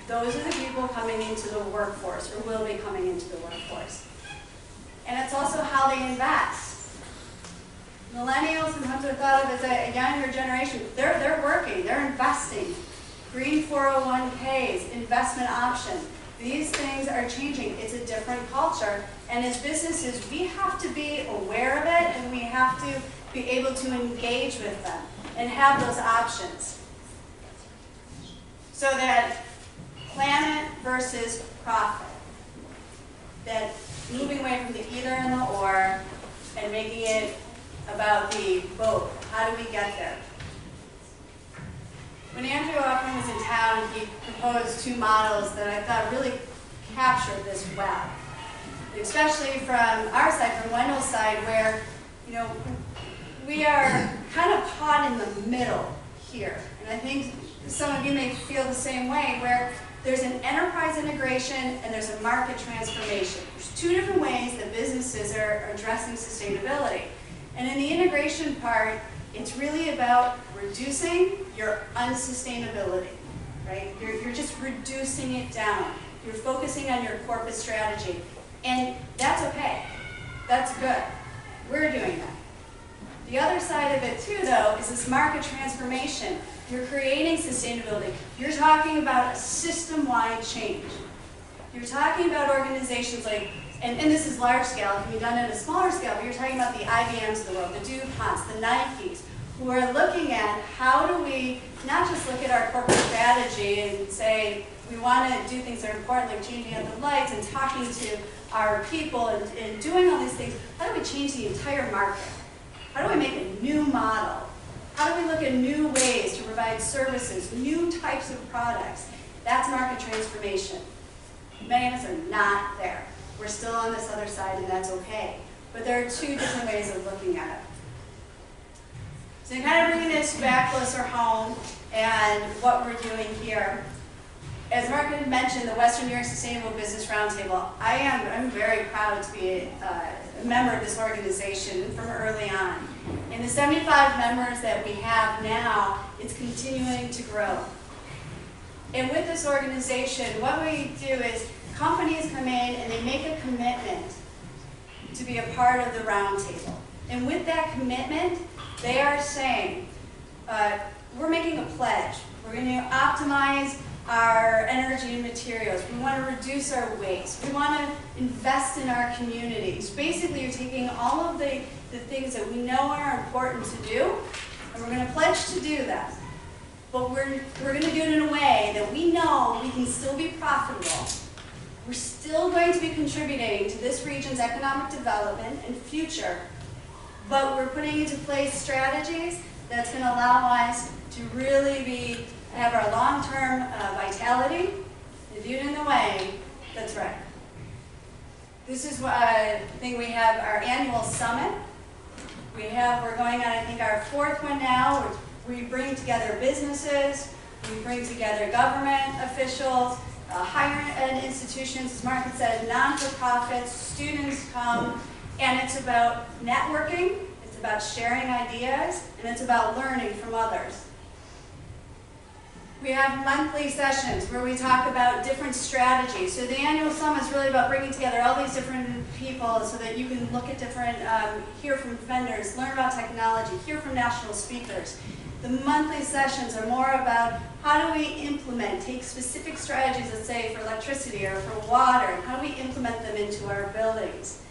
Those are the people coming into the workforce, or will be coming into the workforce. And it's also how they invest. Millennials sometimes are thought of as a younger generation. They're working, they're investing. Green 401ks, investment options. These things are changing. It's a different culture. And as businesses, we have to be aware of it, and we have to be able to engage with them and have those options. So that planet versus profit. That moving away from the either and the or, and making it about the both. How do we get there? When Andrew Hoffman was in town, he proposed two models that I thought really captured this well. Especially from our side, from Wendel's side, where we are kind of caught in the middle here. And I think some of you may feel the same way, where there's an enterprise integration and there's a market transformation. There's two different ways that businesses are addressing sustainability. And in the integration part, it's really about reducing your unsustainability, right? You're just reducing it down. You're focusing on your corporate strategy. And that's okay. That's good. We're doing that. The other side of it too, though, is this market transformation. You're creating sustainability. You're talking about a system-wide change. You're talking about organizations like, and this is large scale, it can be done at a smaller scale, but you're talking about the IBMs of the world, the DuPonts, the Nikes, who are looking at how do we not just look at our corporate strategy and say we want to do things that are important, like changing out the lights and talking to our people and doing all these things. How do we change the entire market? How do we make a new model? How do we look at new ways to provide services, new types of products? That's market transformation. Many of us are not there. We're still on this other side, and that's okay. But there are two different ways of looking at it. So to kind of bring this back closer home and what we're doing here, as Mark had mentioned, the Western New York Sustainable Business Roundtable, I'm very proud to be a member of this organization from early on. And the 75 members that we have now, it's continuing to grow. And with this organization, what we do is companies come in and they make a commitment to be a part of the roundtable. And with that commitment, they are saying, we're making a pledge. We're going to optimize our energy and materials. We want to reduce our waste. We want to invest in our communities. Basically, you're taking all of the things that we know are important to do, and we're going to pledge to do that. But we're going to do it in a way that we know we can still be profitable. We're still going to be contributing to this region's economic development and future, but we're putting into place strategies that's going to allow us to really have our long-term vitality and do it in the way that's right. This is I think we have our annual summit. We're going on, I think, our fourth one now. We bring together businesses, we bring together government officials, higher ed institutions, as Mark had said, non-for-profits, students come, and it's about networking, it's about sharing ideas, and it's about learning from others. We have monthly sessions where we talk about different strategies. So the annual summit is really about bringing together all these different people so that you can look at different, hear from vendors, learn about technology, hear from national speakers. The monthly sessions are more about how do we implement, take specific strategies, let's say for electricity or for water, and how do we implement them into our buildings.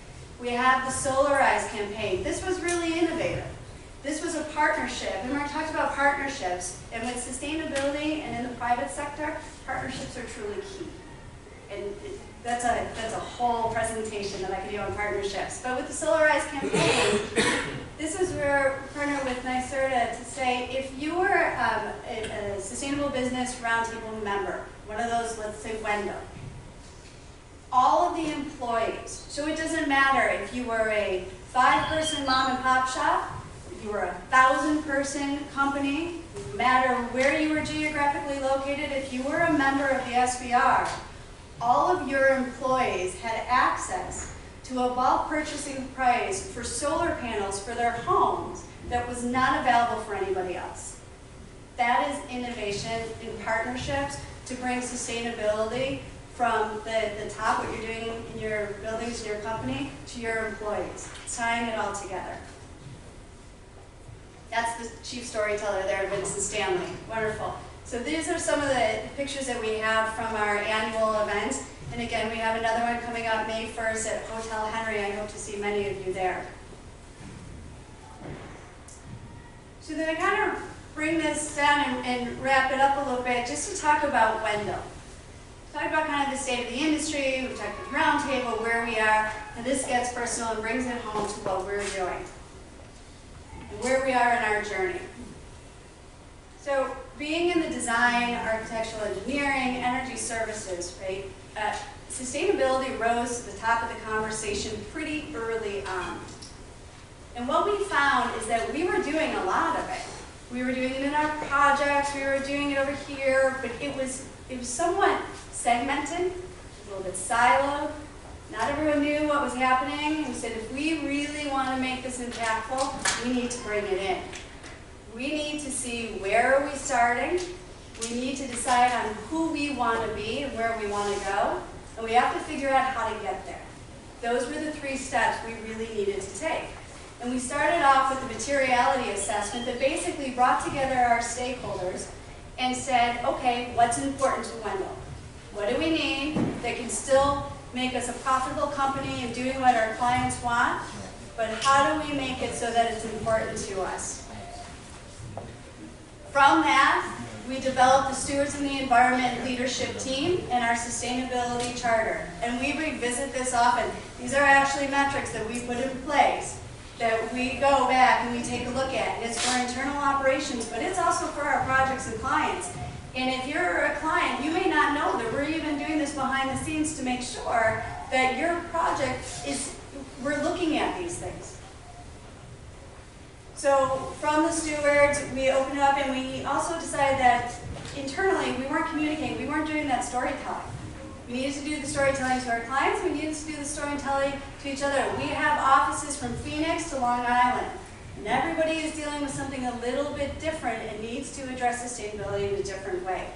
We have the Solarize campaign. This was really innovative. This was a partnership, and we talked about partnerships, and with sustainability and in the private sector, partnerships are truly key. And that's a whole presentation that I could do on partnerships. But with the Solarize campaign, this is where we partner with NYSERDA to say, if you were a Sustainable Business Roundtable member, one of those, let's say Wendel, all of the employees, so it doesn't matter if you were a 5-person mom and pop shop, if you were a 1,000-person company, no matter where you were geographically located, if you were a member of the SBR, all of your employees had access to a bulk purchasing price for solar panels for their homes that was not available for anybody else. That is innovation in partnerships to bring sustainability from the top, what you're doing in your buildings, in your company, to your employees, tying it all together. That's the chief storyteller there, Vincent Stanley. Wonderful. So these are some of the pictures that we have from our annual event. And again, we have another one coming up May 1st at Hotel Henry. I hope to see many of you there. So then I kind of bring this down and wrap it up a little bit just to talk about Wendel. Talk about kind of the state of the industry, we've talked about Roundtable, where we are, and this gets personal and brings it home to what we're doing and where we are in our journey. So being in the design, architectural engineering, energy services, right, sustainability rose to the top of the conversation pretty early on. And what we found is that we were doing a lot of it. We were doing it in our projects, we were doing it over here, but it was somewhat segmented, a little bit siloed. Not everyone knew what was happening. We said, if we really want to make this impactful, we need to bring it in. We need to see where are we starting. We need to decide on who we want to be and where we want to go. And we have to figure out how to get there. Those were the 3 steps we really needed to take. And we started off with the materiality assessment that basically brought together our stakeholders and said, okay, what's important to Wendel? What do we need that can still make us a profitable company and doing what our clients want, but how do we make it so that it's important to us? From that, we developed the Stewards in the Environment Leadership Team and our Sustainability Charter. And we revisit this often. These are actually metrics that we put in place that we go back and we take a look at. It's for internal operations, but it's also for our projects and clients. And if you're a client, you may not know that we're even doing this behind the scenes to make sure that your project is, we're looking at these things. So from the stewards, we opened it up and we also decided that internally we weren't communicating, we weren't doing that storytelling. We needed to do the storytelling to our clients, we needed to do the storytelling to each other. We have offices from Phoenix to Long Island, and everybody is dealing with something a little bit different and needs to address sustainability in a different way.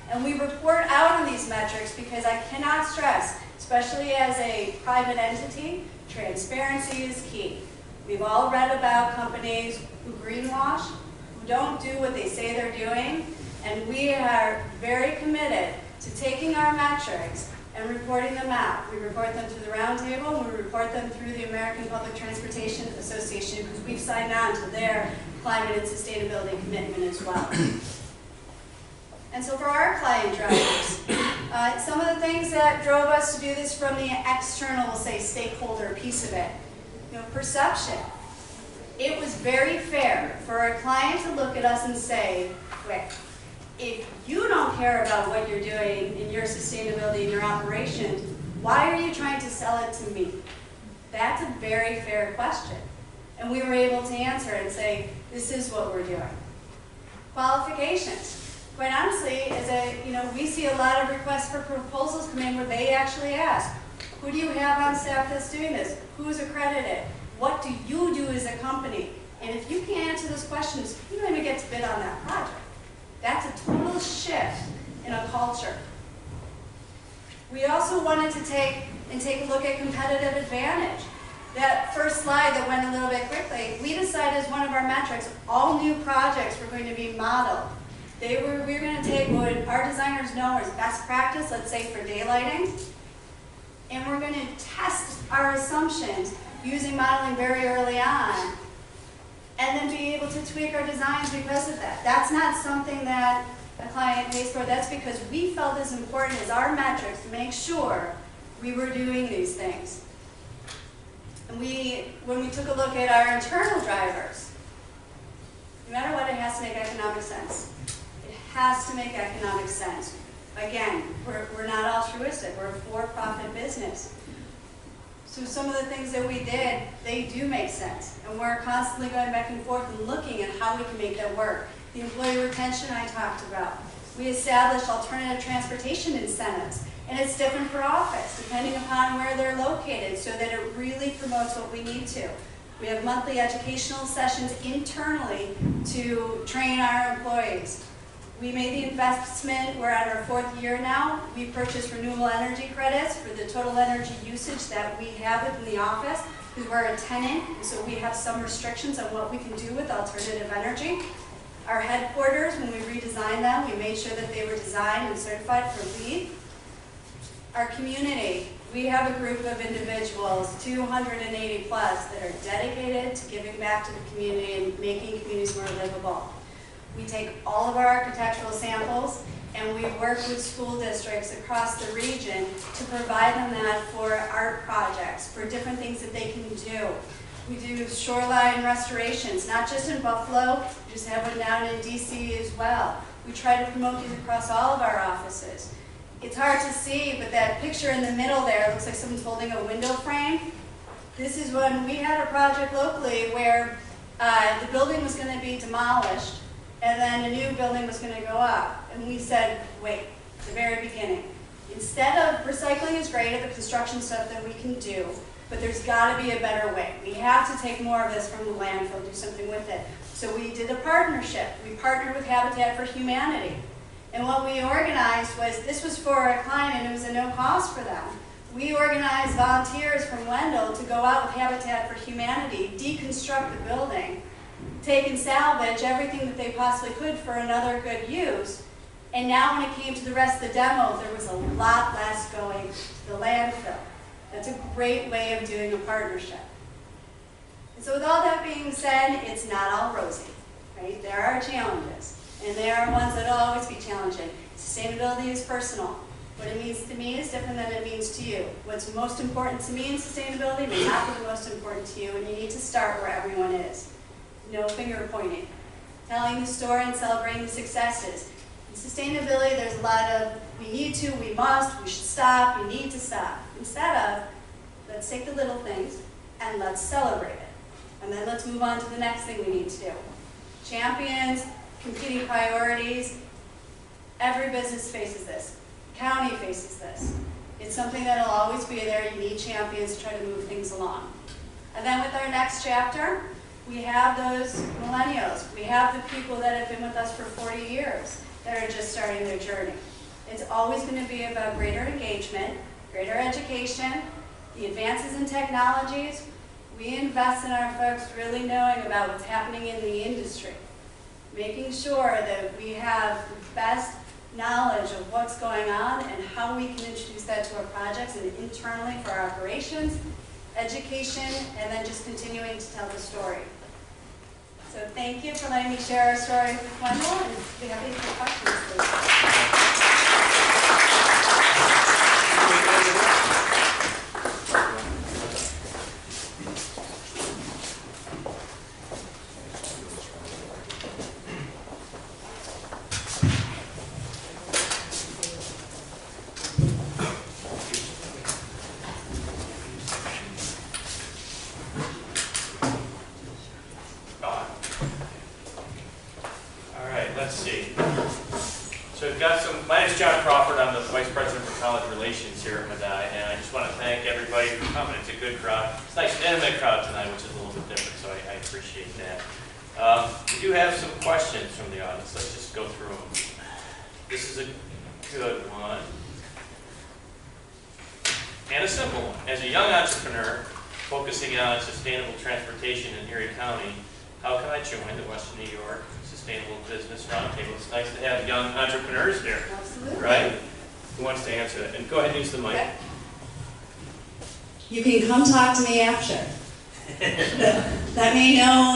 And we report out on these metrics because I cannot stress, especially as a private entity, transparency is key. We've all read about companies who greenwash, who don't do what they say they're doing, and we are very committed to taking our metrics and reporting them out. We report them to the Roundtable, and we report them through the American Public Transportation Association because we've signed on to their climate and sustainability commitment as well. And so for our client drivers, some of the things that drove us to do this from the external, we'll say, stakeholder piece of it. Perception. It was very fair for a client to look at us and say, wait, if you don't care about what you're doing in your sustainability and your operations, why are you trying to sell it to me? That's a very fair question. And we were able to answer and say, this is what we're doing. Qualifications. Quite honestly, we see a lot of requests for proposals come in where they actually ask, who do you have on staff that's doing this? Who's accredited? What do you do as a company? And if you can't answer those questions, you don't even get to bid on that project. That's a total shift in a culture. We also wanted to take a look at competitive advantage. That first slide that went a little bit quickly, we decided as one of our metrics, all new projects were going to be modeled. We were going to take what our designers know as best practice, let's say for daylighting, and we're going to test our assumptions using modeling very early on, and then be to tweak our designs because of that. That's not something that a client pays for. That's because we felt as important as our metrics to make sure we were doing these things. And when we took a look at our internal drivers, no matter what, it has to make economic sense. It has to make economic sense. Again, we're not altruistic. We're a for-profit business. So some of the things that we did, they do make sense. And we're constantly going back and forth and looking at how we can make that work. The employee retention I talked about. We established alternative transportation incentives. And it's different per office, depending upon where they're located, so that it really promotes what we need to. We have monthly educational sessions internally to train our employees. We made the investment, we're at our 4th year now. We purchased renewable energy credits for the total energy usage that we have within the office, because we're a tenant, and so we have some restrictions on what we can do with alternative energy. Our headquarters, when we redesigned them, we made sure that they were designed and certified for LEED. Our community, we have a group of individuals, 280 plus, that are dedicated to giving back to the community and making communities more livable. We take all of our architectural samples and we work with school districts across the region to provide them that for art projects, for different things that they can do. We do shoreline restorations, not just in Buffalo, we just have one down in DC as well. We try to promote these across all of our offices. It's hard to see, but that picture in the middle there looks like someone's holding a window frame. This is when we had a project locally where the building was going to be demolished and then a new building was going to go up. And we said, wait, at the very beginning, instead of recycling is great at the construction stuff that we can do, but there's got to be a better way. We have to take more of this from the landfill, do something with it. So we did a partnership. We partnered with Habitat for Humanity. And what we organized was, this was for a client and it was a no cost for them. We organized volunteers from Wendel to go out with Habitat for Humanity, deconstruct the building, take and salvage everything that they possibly could for another good use. And now when it came to the rest of the demo, there was a lot less going to the landfill. That's a great way of doing a partnership. And so with all that being said, it's not all rosy, right? There are challenges. And there are ones that will always be challenging. Sustainability is personal. What it means to me is different than it means to you. What's most important to me in sustainability may not be the most important to you, and you need to start where everyone is. No finger pointing. Telling the story and celebrating the successes. In sustainability, there's a lot of, we need to, we must, we should stop, you need to stop. Instead of, let's take the little things and let's celebrate it. And then let's move on to the next thing we need to do. Champions, competing priorities, every business faces this. County faces this. It's something that will always be there. You need champions to try to move things along. And then with our next chapter, we have those millennials. We have the people that have been with us for 40 years that are just starting their journey. It's always going to be about greater engagement, greater education, the advances in technologies. We invest in our folks really knowing about what's happening in the industry, making sure that we have the best knowledge of what's going on and how we can introduce that to our projects and internally for our operations, education, and then just continuing to tell the story. So thank you for letting me share our story with Wendel, and be happy to take questions, please. My name is John Crawford. I'm the Vice President for College Relations here at Medaille, and I just want to thank everybody for coming. It's a good crowd. It's a nice intimate crowd tonight, which is a little bit different, so I appreciate that. We do have some questions from the audience. Let's just go through them. This is a good one. And a simple one. As a young entrepreneur focusing on sustainable transportation in Erie County, how can I join the Western New York Sustainable Business Roundtable? It's nice to have young entrepreneurs here. Absolutely. Right? Who wants to answer that? And go ahead and use the mic. Okay. You can come talk to me after. Let me know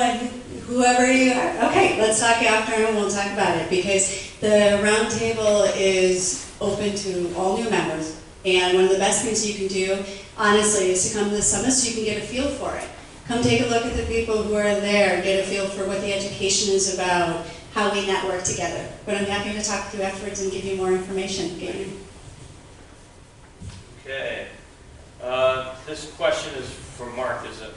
whoever you are. Okay, let's talk after and we'll talk about it, because the Roundtable is open to all new members. And one of the best things you can do, honestly, is to come to the summit so you can get a feel for it. Come take a look at the people who are there, get a feel for what the education is about, how we network together. But I'm happy to talk to you afterwards and give you more information. Okay. This question is from Mark. There's some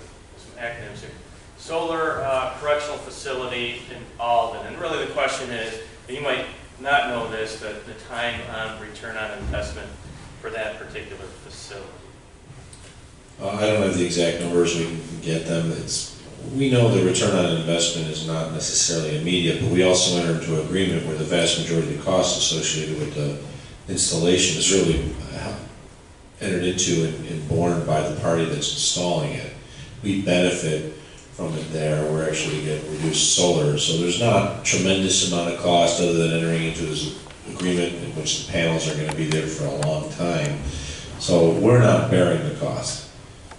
acronyms here. Solar Correctional Facility in Alden. And really the question is, and you might not know this, the time on return on investment for that particular facility. I don't have the exact numbers, we can get them. We know the return on investment is not necessarily immediate, but we also enter into an agreement where the vast majority of the costs associated with the installation is really entered into and borne by the party that's installing it. We benefit from it there. We're actually getting reduced solar, so there's not a tremendous amount of cost other than entering into this agreement in which the panels are going to be there for a long time. So we're not bearing the cost.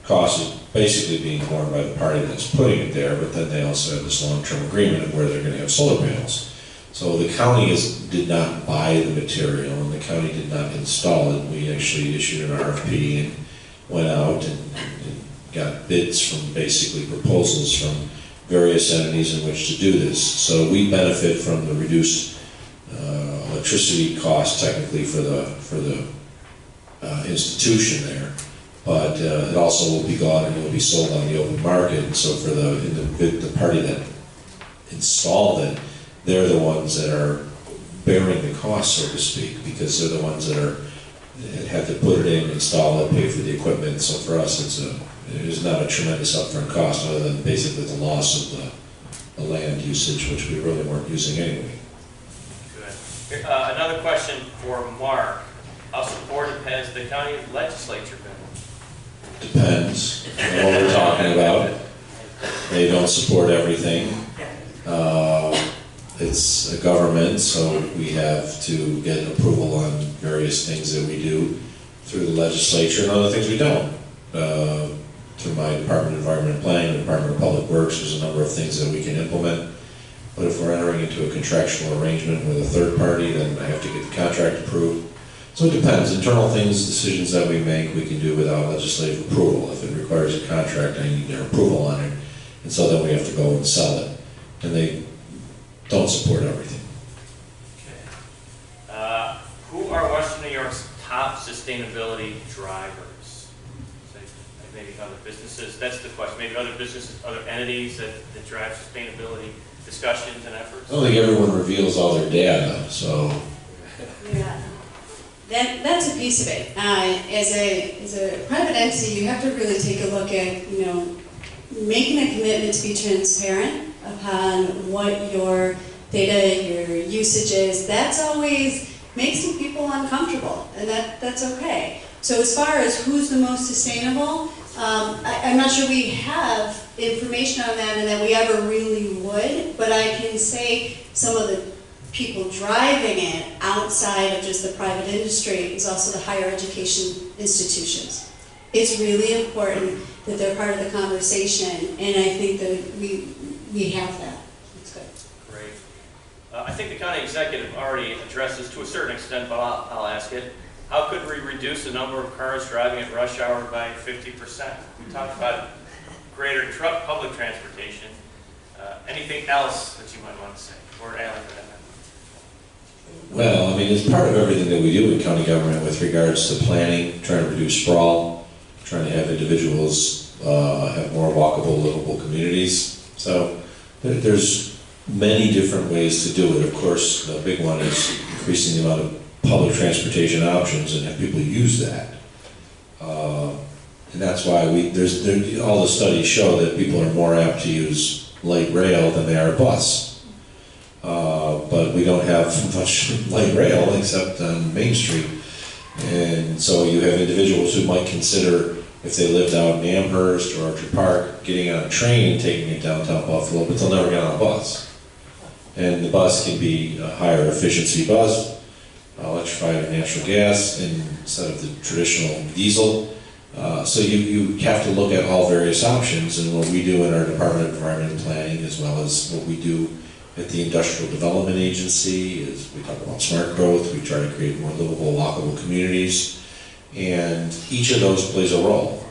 Cost is basically being borne by the party that's putting it there, but then they also have this long-term agreement of where they're going to have solar panels. So the county did not buy the material and the county did not install it. We actually issued an RFP and went out and got bids from basically proposals from various entities in which to do this. So we benefit from the reduced electricity cost technically for the institution there. But it also will be gone and it will be sold on the open market. And so for the party that installed it, they're the ones that are bearing the cost, so to speak, because they're the ones that had to put it in, install it, pay for the equipment. So for us, it is not a tremendous upfront cost other than basically the loss of the land usage, which we really weren't using anyway. Good. Another question for Mark. How supportive has the county legislature been? Depends on what we're talking about. They don't support everything. It's a government, so we have to get approval on various things that we do through the legislature and other things we don't. Through my Department of Environment and Planning, the Department of Public Works, there's a number of things that we can implement. But if we're entering into a contractual arrangement with a third party, then I have to get the contract approved. So it depends. Internal things, decisions that we make, we can do without legislative approval. If it requires a contract, I need their approval on it. And so then we have to go and sell it. And they don't support everything. Okay. Who are Western New York's top sustainability drivers? So maybe other businesses, that's the question. Maybe other businesses, other entities that drive sustainability discussions and efforts? I don't think everyone reveals all their data, so. Yeah. That's a piece of it. As a private entity, you have to really take a look at, making a commitment to be transparent upon what your data, your usage is. That's always makes some people uncomfortable, and that's okay. So as far as who's the most sustainable, I'm not sure we have information on that and that we ever really would, but I can say some of the people driving it outside of just the private industry is also the higher education institutions. It's really important that they're part of the conversation, and I think that we have that. It's good. Great. I think the county executive already addressed this to a certain extent, but I'll ask it. How could we reduce the number of cars driving at rush hour by 50%? We talked about greater public transportation. Anything else that you might want to say, or add to that? Well, I mean, it's part of everything that we do in county government with regards to planning, trying to reduce sprawl, trying to have individuals have more walkable, livable communities. So there's many different ways to do it. Of course, the big one is increasing the amount of public transportation options and have people use that. And that's why all the studies show that people are more apt to use light rail than they are bus. But we don't have much light rail except on Main Street. And so you have individuals who might consider, if they lived out in Amherst or Orchard Park, getting on a train and taking it downtown Buffalo, but they'll never get on a bus. And the bus can be a higher efficiency bus, electrified or natural gas instead of the traditional diesel. So you have to look at all various options, and what we do in our Department of Environment and Planning, as well as what we do at the Industrial Development Agency, is we talk about smart growth. We try to create more livable, walkable communities, and each of those plays a role.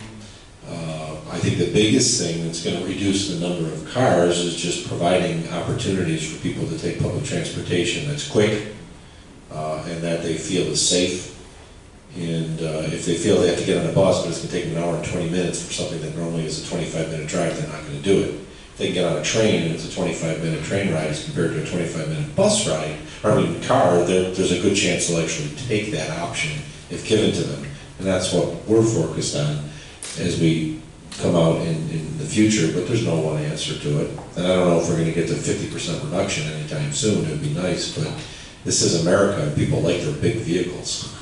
I think the biggest thing that's going to reduce the number of cars is just providing opportunities for people to take public transportation that's quick and that they feel is safe. And if they feel they have to get on a bus, but it's going to take them an hour and 20 minutes for something that normally is a 25-minute drive, they're not going to do it. If they can get on a train and it's a 25-minute train ride as compared to a 25-minute bus ride, or I mean car, there's a good chance they'll actually take that option if given to them. And that's what we're focused on as we come out in the future, but there's no one answer to it. And I don't know if we're going to get to 50% reduction anytime soon. It would be nice, but this is America and people like their big vehicles.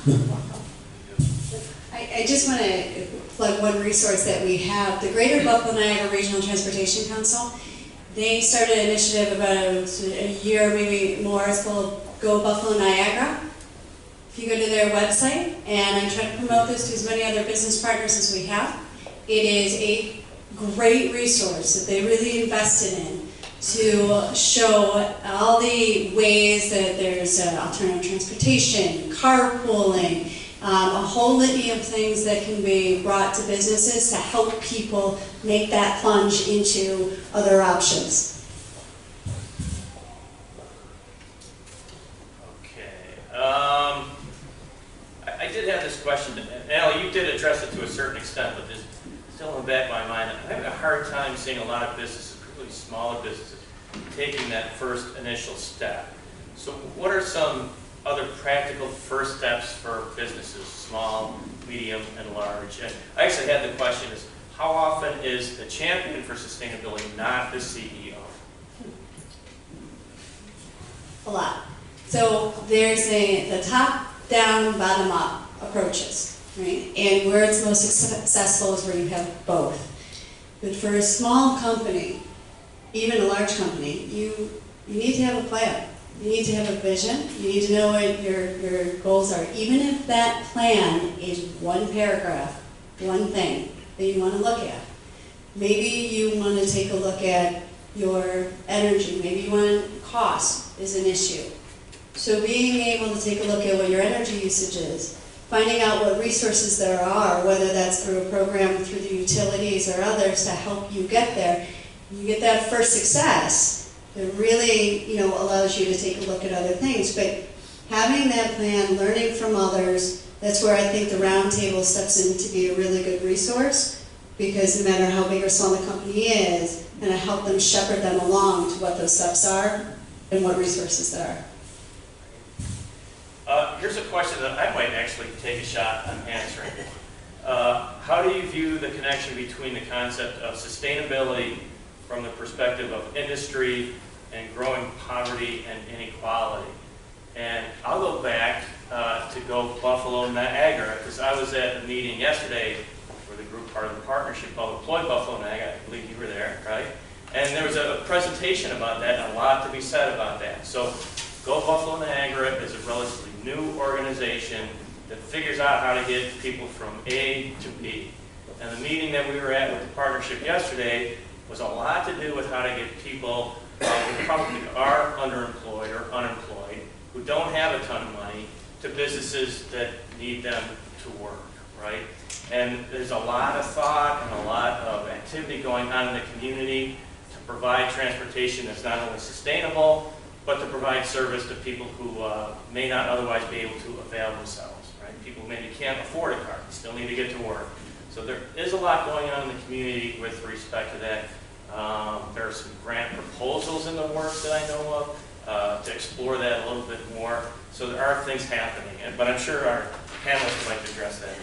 I just want to plug one resource that we have. The Greater Buffalo Niagara Regional Transportation Council, they started an initiative about a year, maybe more. It's called Go Buffalo Niagara. If you go to their website, and I try to promote this to as many other business partners as we have, it is a great resource that they really invested in to show all the ways that there's alternative transportation, carpooling, a whole litany of things that can be brought to businesses to help people make that plunge into other options. Okay. I did have this question, and Al, you did address it to a certain extent, but there's still in the back of my mind. I'm having a hard time seeing a lot of businesses, particularly smaller businesses, taking that first initial step. So what are some other practical first steps for businesses, small, medium, and large? And I actually had the question is, how often is the champion for sustainability not the CEO? A lot. So there's the top-down, bottom-up approaches, right? And where it's most successful is where you have both. But for a small company, even a large company, you need to have a plan. You need to have a vision. You need to know what your goals are. Even if that plan is one paragraph, one thing that you want to look at. Maybe you want to take a look at your energy. Maybe you want cost is an issue. So being able to take a look at what your energy usage is, finding out what resources there are, whether that's through a program through the utilities or others to help you get there. You get that first success. It really, allows you to take a look at other things. But having that plan, learning from others, that's where I think the Roundtable steps in to be a really good resource, because no matter how big or small the company is, and I help them shepherd them along to what those steps are and what resources there are. Here's a question that I might actually take a shot on answering. How do you view the connection between the concept of sustainability from the perspective of industry and growing poverty and inequality? And I'll go back to Go Buffalo Niagara, because I was at a meeting yesterday for the group part of the partnership called Employ Buffalo Niagara. I believe you were there, right? And there was a presentation about that, and a lot to be said about that. So Go Buffalo Niagara is a relatively new organization that figures out how to get people from A to B. And the meeting that we were at with the partnership yesterday was a lot to do with how to get people who probably are underemployed or unemployed, who don't have a ton of money, to businesses that need them to work, right? And there's a lot of thought and a lot of activity going on in the community to provide transportation that's not only sustainable, but to provide service to people who may not otherwise be able to avail themselves, right? People who maybe can't afford a car, they still need to get to work. So there is a lot going on in the community with respect to that. There are some grant proposals in the works that I know of to explore that a little bit more. So there are things happening, but I'm sure our panelists would like to address that.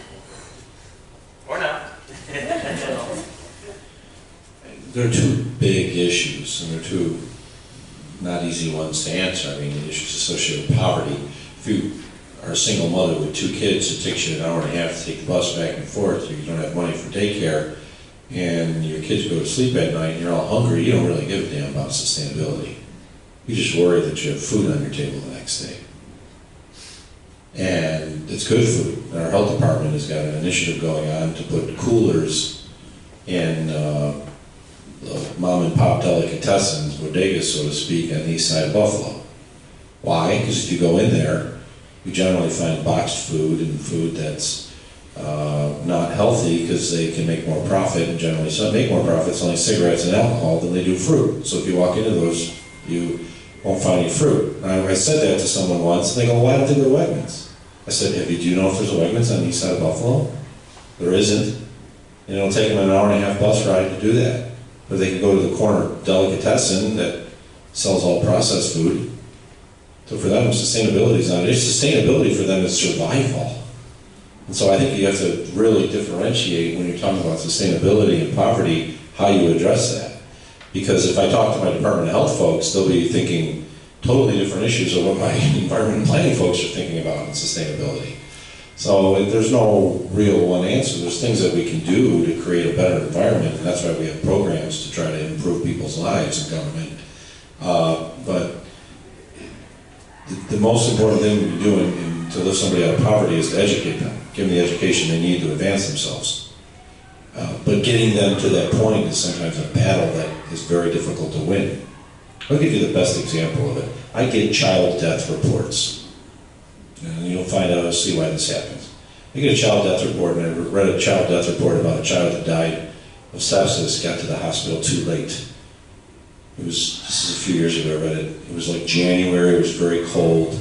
Or not. There are two big issues, and they're two not easy ones to answer. I mean, the issues associated with poverty. If you are a single mother with 2 kids, it takes you an hour and a half to take the bus back and forth, you don't have money for daycare, and your kids go to sleep at night and you're all hungry, you don't really give a damn about sustainability. You just worry that you have food on your table the next day. And it's good food. And our health department has got an initiative going on to put coolers in mom and pop delicatessens, bodegas, so to speak, on the east side of Buffalo. Why? Because if you go in there, you generally find boxed food and food that's not healthy because they can make more profit, and generally some make more profit selling cigarettes and alcohol than they do fruit. So if you walk into those, you won't find any fruit. I said that to someone once, and they go, why don't they go to Wegmans? I said, do you know if there's a Wegmans on the east side of Buffalo? There isn't. And it'll take them an hour and a half bus ride to do that. But they can go to the corner delicatessen that sells all processed food. So for them, sustainability is not an issue. Sustainability for them is survival. And so I think you have to really differentiate when you're talking about sustainability and poverty, how you address that. Because if I talk to my Department of Health folks, they'll be thinking totally different issues of what my environment and planning folks are thinking about in sustainability. So there's no real one answer. There's things that we can do to create a better environment, and that's why we have programs to try to improve people's lives in government. But the most important thing we can do to lift somebody out of poverty is to educate them, give them the education they need to advance themselves. But getting them to that point is sometimes a battle that is very difficult to win. I'll give you the best example of it. I get child death reports. And you'll find out, see why this happens. I get a child death report, and I read a child death report about a child that died of sepsis, got to the hospital too late. This is a few years ago I read it. It was like January, it was very cold.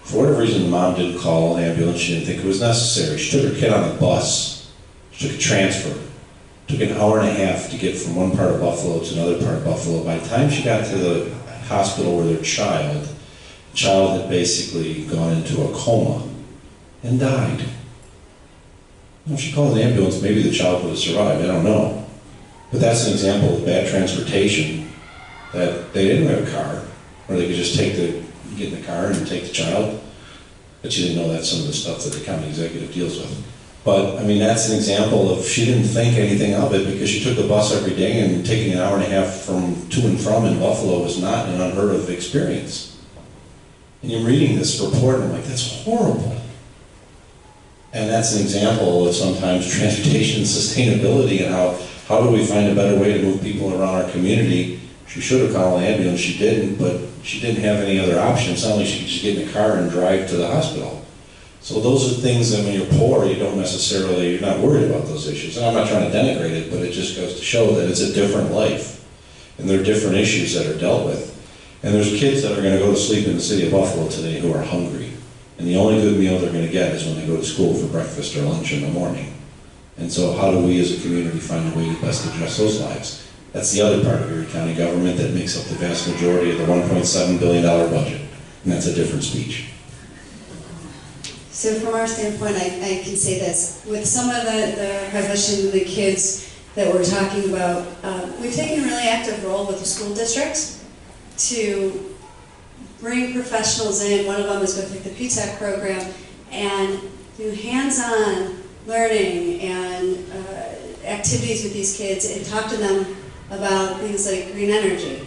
For whatever reason, the mom didn't call an ambulance. She didn't think it was necessary. She took her kid on the bus. She took a transfer. It took an hour and a half to get from one part of Buffalo to another part of Buffalo. By the time she got to the hospital with her child, the child had basically gone into a coma and died. If she called an ambulance, maybe the child would have survived. I don't know. But that's an example of bad transportation, that they didn't have a car, or they could just get in the car and take the child. But you didn't know that's some of the stuff that the county executive deals with. But, I mean, that's an example of she didn't think anything of it because she took the bus every day, and taking an hour and a half to and from in Buffalo was not an unheard of experience. And you're reading this report, and I'm like, that's horrible. And that's an example of sometimes transportation sustainability and how do we find a better way to move people around our community. She should have called an ambulance, she didn't, but she didn't have any other option. It's not like she could just get in a car and drive to the hospital. So those are things that when you're poor, you're not worried about those issues. And I'm not trying to denigrate it, but it just goes to show that it's a different life. And there are different issues that are dealt with. And there's kids that are going to go to sleep in the city of Buffalo today who are hungry. And the only good meal they're going to get is when they go to school for breakfast or lunch in the morning. And so how do we as a community find a way to best address those lives? That's the other part of Erie County government that makes up the vast majority of the $1.7 billion budget. And that's a different speech. So from our standpoint, I can say this. With some of the prohibition, the kids that we're talking about, we've taken a really active role with the school districts to bring professionals in. One of them is with the PTAC program, and do hands-on learning and activities with these kids and talk to them about things like green energy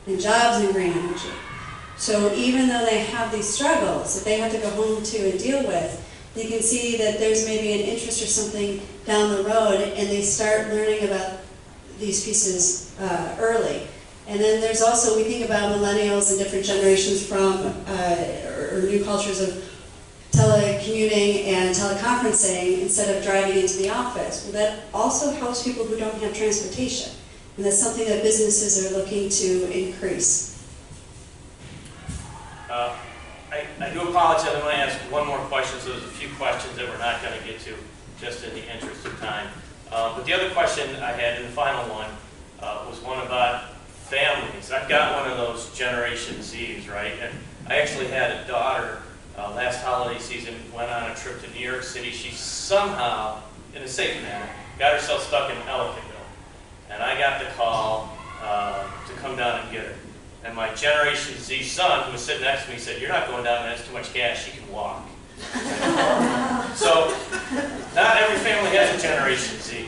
and jobs in green energy. So even though they have these struggles that they have to go home to and deal with, you can see that there's maybe an interest or something down the road, and they start learning about these pieces early. And then there's also, we think about millennials and different generations from, or new cultures of telecommuting and teleconferencing instead of driving into the office. Well, that also helps people who don't have transportation. And that's something that businesses are looking to increase. I do apologize, I'm going to ask one more question, so there's a few questions that we're not going to get to, just in the interest of time. But the other question I had in the final one was one about families. I've got one of those Generation Zs, right? And I actually had a daughter last holiday season, went on a trip to New York City. She somehow, in a safe manner, got herself stuck in Ellicottville. And I got the call to come down and get her. And my Generation Z son, who was sitting next to me, said, "You're not going down there, that's too much gas, she can walk." So, not every family has a Generation Z.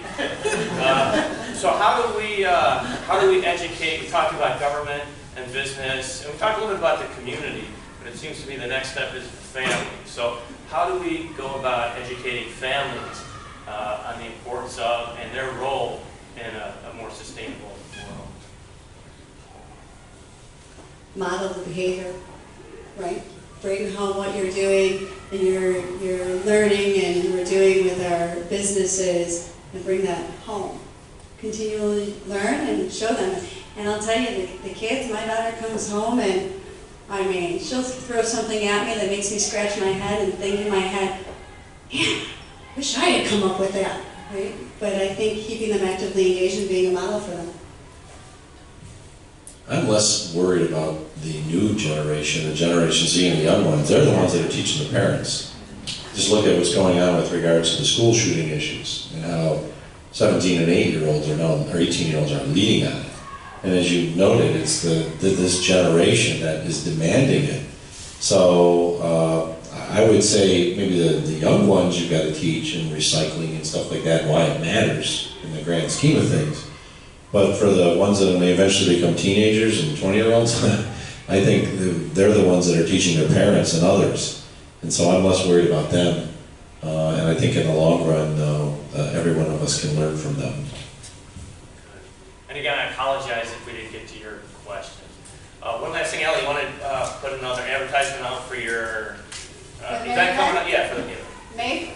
So how do we educate? We talked about government and business, and we talked a little bit about the community. But but it seems to me the next step is family. So how do we go about educating families on the importance of and their role in a more sustainable world? Model the behavior, right? Bring home what you're doing and you're learning and we're doing with our businesses, and bring that home. Continually learn and show them. And I'll tell you, the kids, my daughter comes home and, I mean, she'll throw something at me that makes me scratch my head and think in my head, man, wish I had come up with that, right? But I think keeping them actively engaged and being a model for them. I'm less worried about the new generation, the Generation Z and the young ones. They're the ones that are teaching the parents. Just look at what's going on with regards to the school shooting issues and how 17 and 8-year-olds are now, or 18-year-olds are leading on it. And as you noted, it's this generation that is demanding it. So I would say maybe the young ones you've got to teach and recycling and stuff like that, and why it matters in the grand scheme of things. But for the ones that may eventually become teenagers and 20-year-olds, I think they're the ones that are teaching their parents and others. And so I'm less worried about them. And I think in the long run, every one of us can learn from them. And again, I apologize if we didn't get to your questions. One last thing, Ellie, you want to put another advertisement out for your event coming up? Yeah, for the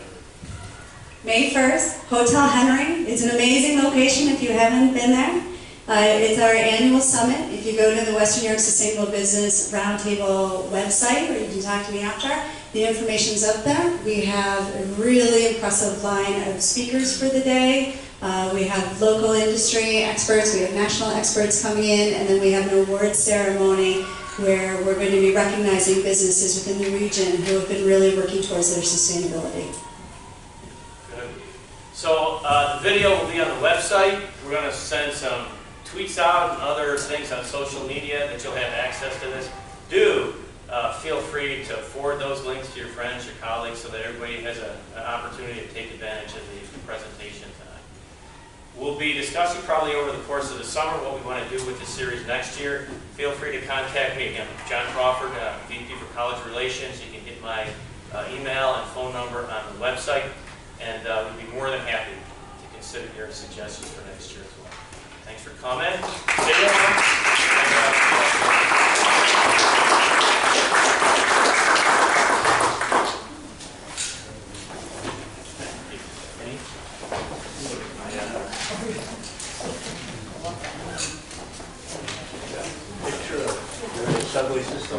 May 1st, Hotel Henry. It's an amazing location if you haven't been there. It's our annual summit. If you go to the Western New York Sustainable Business Roundtable website, or you can talk to me after, the information's up there. We have a really impressive line of speakers for the day. We have local industry experts, we have national experts coming in, and then we have an awards ceremony where we're going to be recognizing businesses within the region who have been really working towards their sustainability. Good. So the video will be on the website. We're going to send some tweets out and other things on social media that you'll have access to this. Do feel free to forward those links to your friends, your colleagues, so that everybody has an opportunity to take advantage of the presentation tonight. We'll be discussing probably over the course of the summer what we want to do with this series next year. Feel free to contact me again, John Crawford, VP for College Relations. You can get my email and phone number on the website, and we'd be more than happy to consider your suggestions for next year as well. Thanks for coming. Subway system.